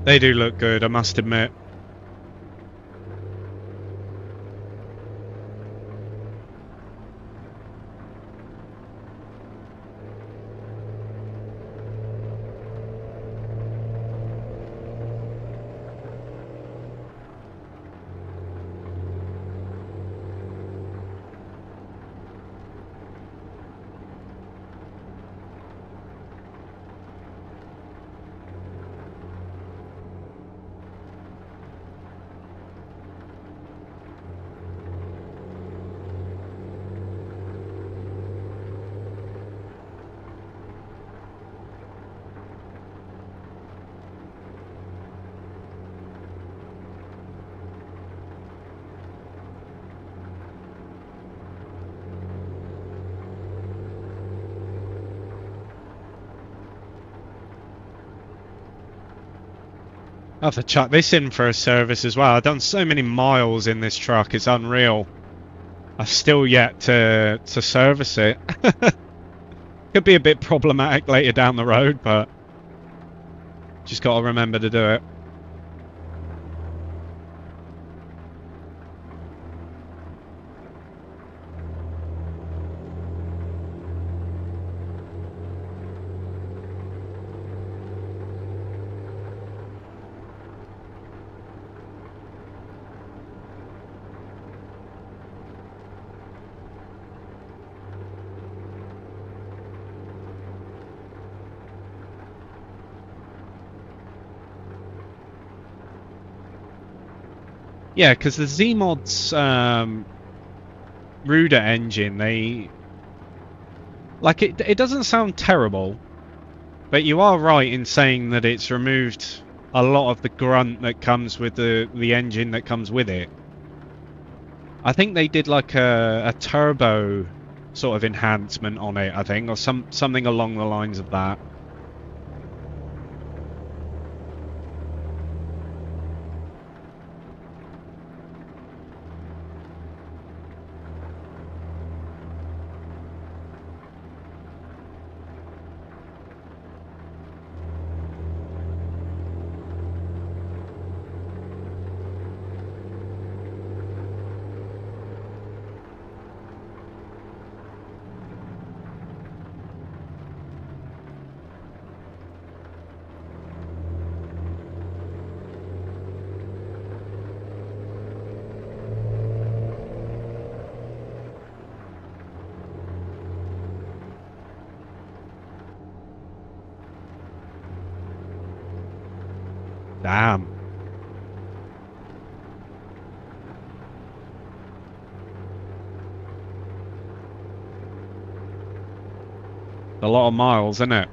They do look good, I must admit. I have to chuck this in for a service as well. I've done so many miles in this truck, it's unreal. I've still yet to service it. Could be a bit problematic later down the road, but just got to remember to do it. Yeah, because the Z-Mod's Ruder engine, it doesn't sound terrible, but you are right in saying that it's removed a lot of the grunt that comes with the engine that comes with it. I think they did like a turbo sort of enhancement on it, I think, or something along the lines of that. Damn. A lot of miles, isn't it?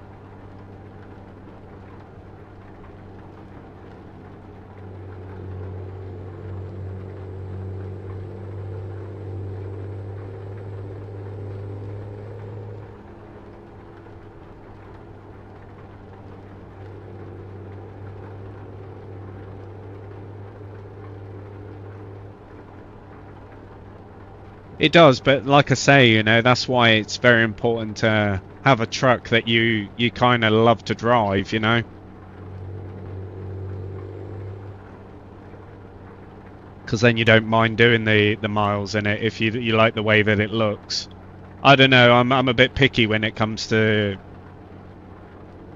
It does, but like I say, you know, that's why it's very important to have a truck that you kind of love to drive, you know? Because then you don't mind doing the miles in it if you like the way that it looks. I don't know, I'm a bit picky when it comes to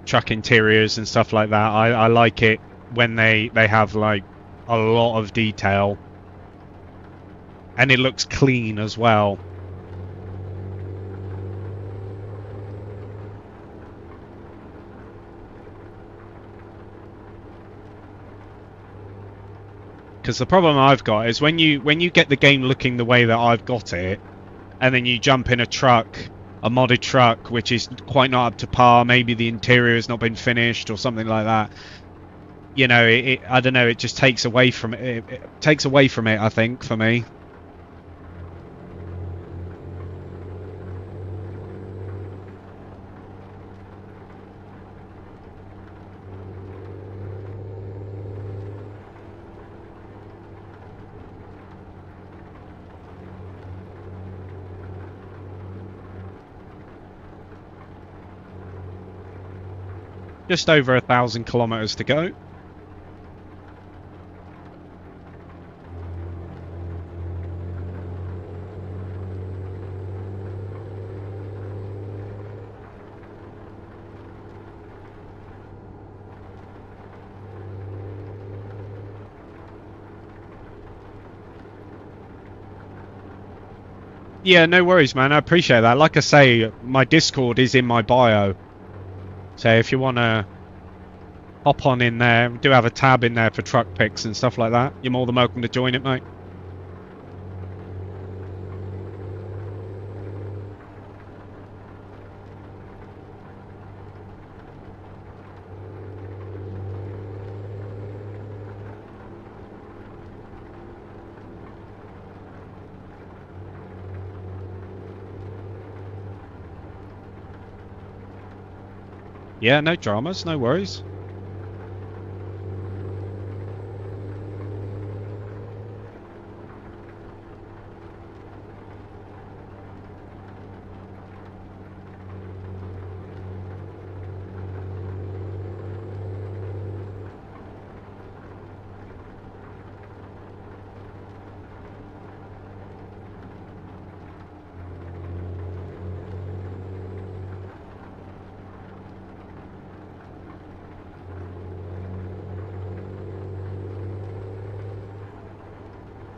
truck interiors and stuff like that. I like it when they have like a lot of detail. And it looks clean as well. Because the problem I've got is when you get the game looking the way that I've got it, and then you jump in a truck, a modded truck, which is quite not up to par, maybe the interior has not been finished or something like that. You know, I don't know, it just takes away from it. It takes away from it, I think, for me. Just over 1,000 kilometers to go. Yeah, no worries, man. I appreciate that. Like I say, my Discord is in my bio. So if you want to hop on in there, we do have a tab in there for truck picks and stuff like that. You're more than welcome to join it, mate. Yeah, no dramas, no worries.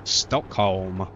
Stockholm.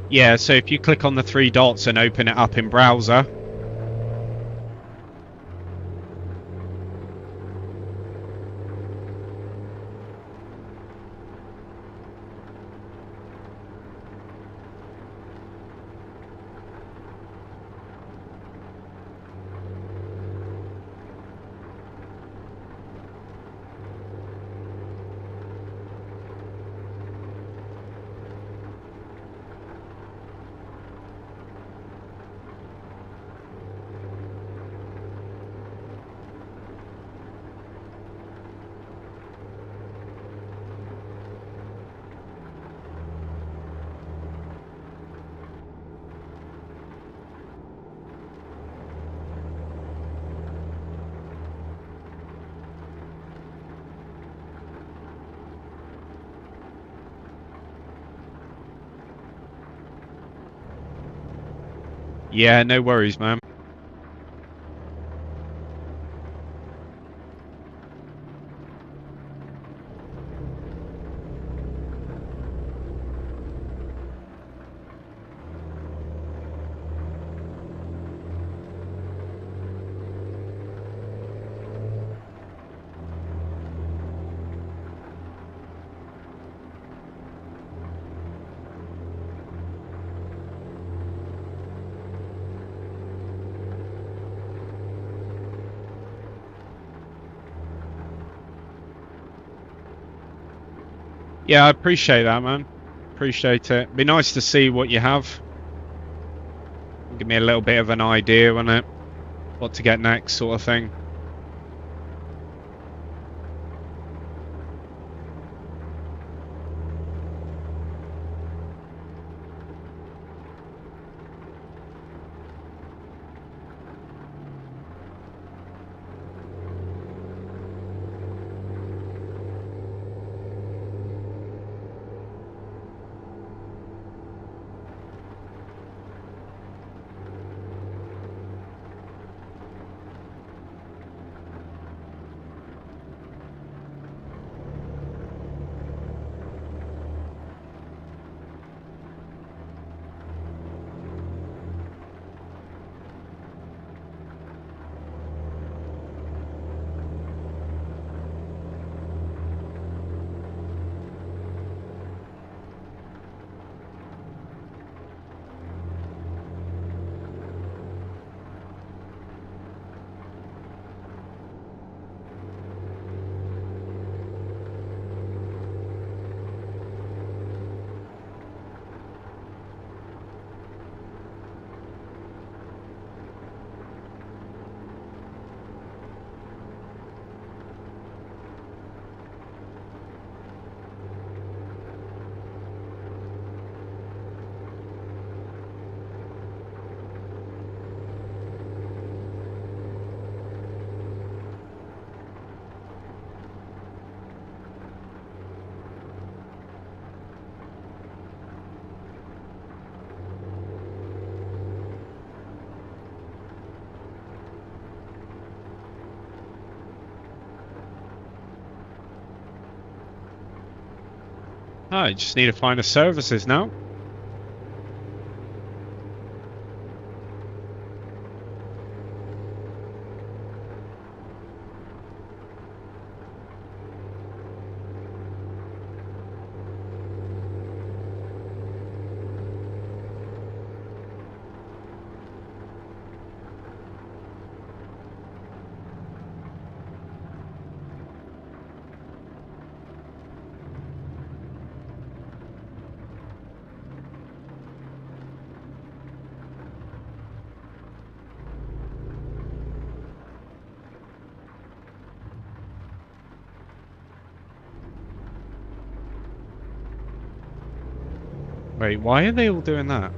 Yeah, so if you click on the 3 dots and open it up in browser. Yeah, no worries, man. Yeah, I appreciate that, man. Appreciate it. Be nice to see what you have. Give me a little bit of an idea on it. What to get next, sort of thing. I just need to find the services now. Wait, why are they all doing that?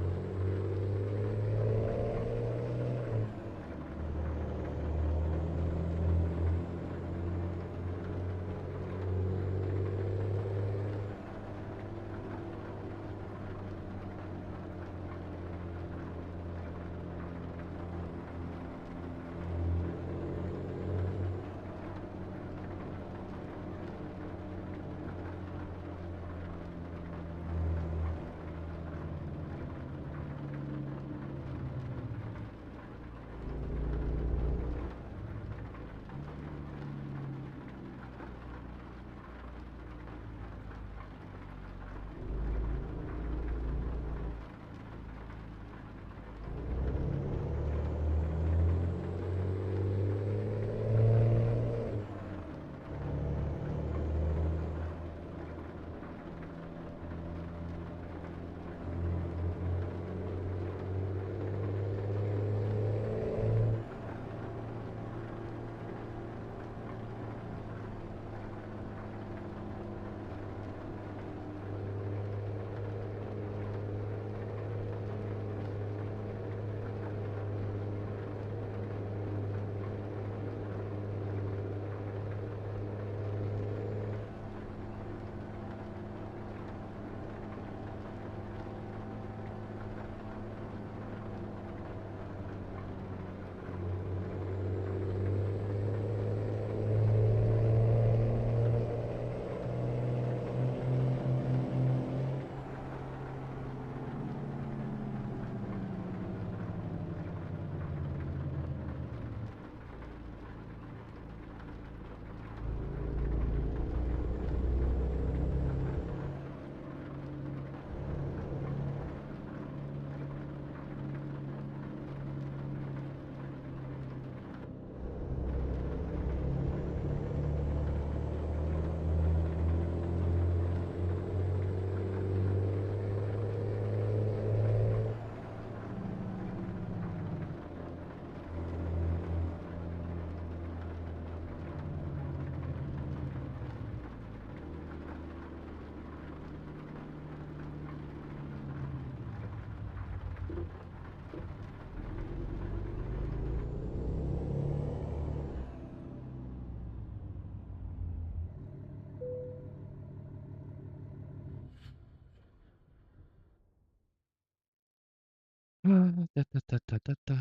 Da, da, da, da, da, da.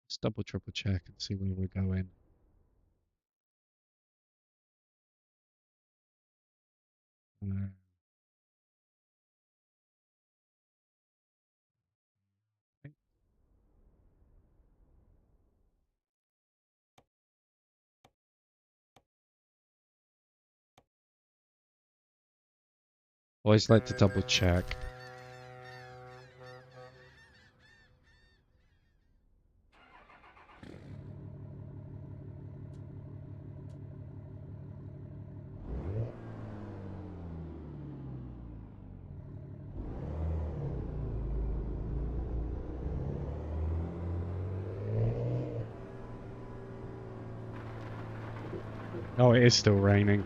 Let's double triple check and see where we're going. Uh, Always like to double check. Oh, it is still raining.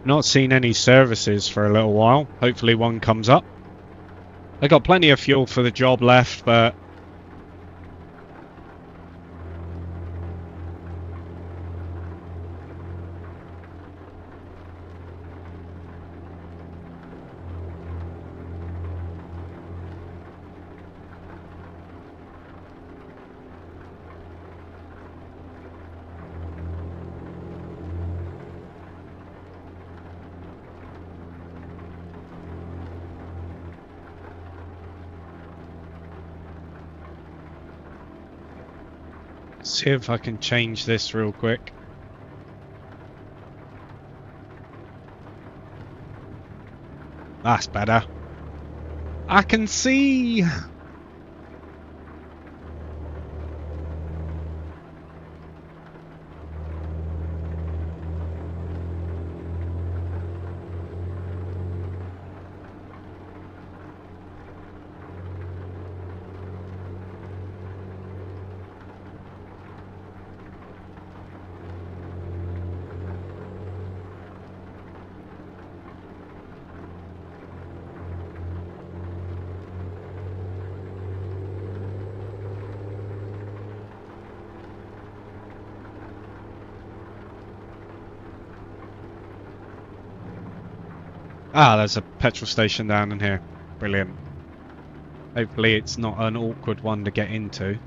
I've not seen any services for a little while. Hopefully one comes up. They got plenty of fuel for the job left, but see if I can change this real quick. That's better. I can see. Ah, there's a petrol station down in here. Brilliant. Hopefully it's not an awkward one to get into.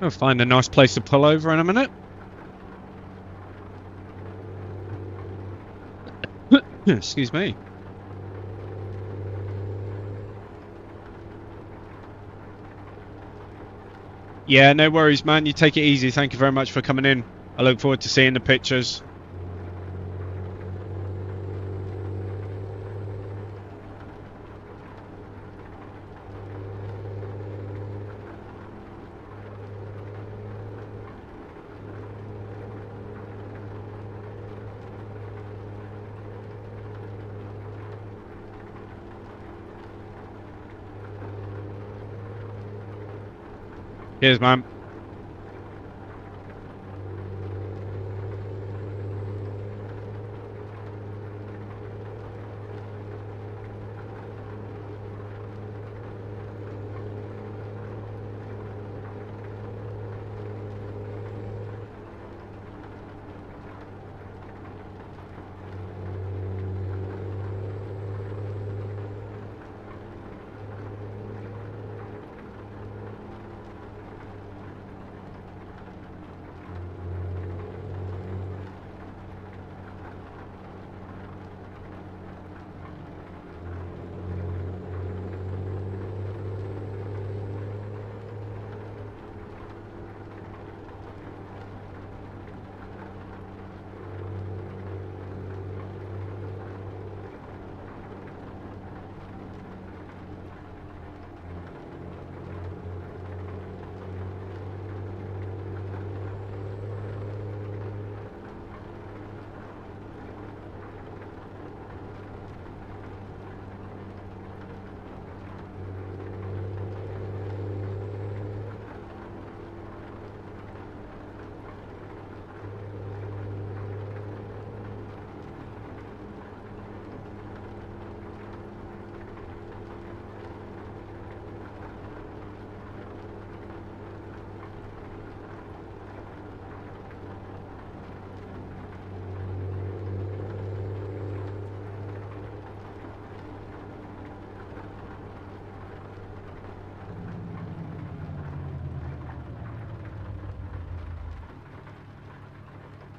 I'll find a nice place to pull over in a minute. Excuse me. Yeah, no worries, man. You take it easy. Thank you very much for coming in. I look forward to seeing the pictures. Cheers, man.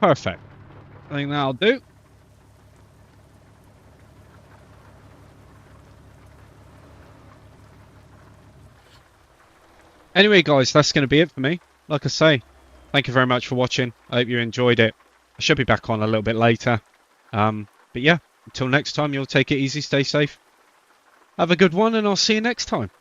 Perfect. I think that'll do. Anyway, guys, that's going to be it for me. Like I say, thank you very much for watching. I hope you enjoyed it. I should be back on a little bit later. But yeah, until next time, you'll take it easy, stay safe. Have a good one, and I'll see you next time.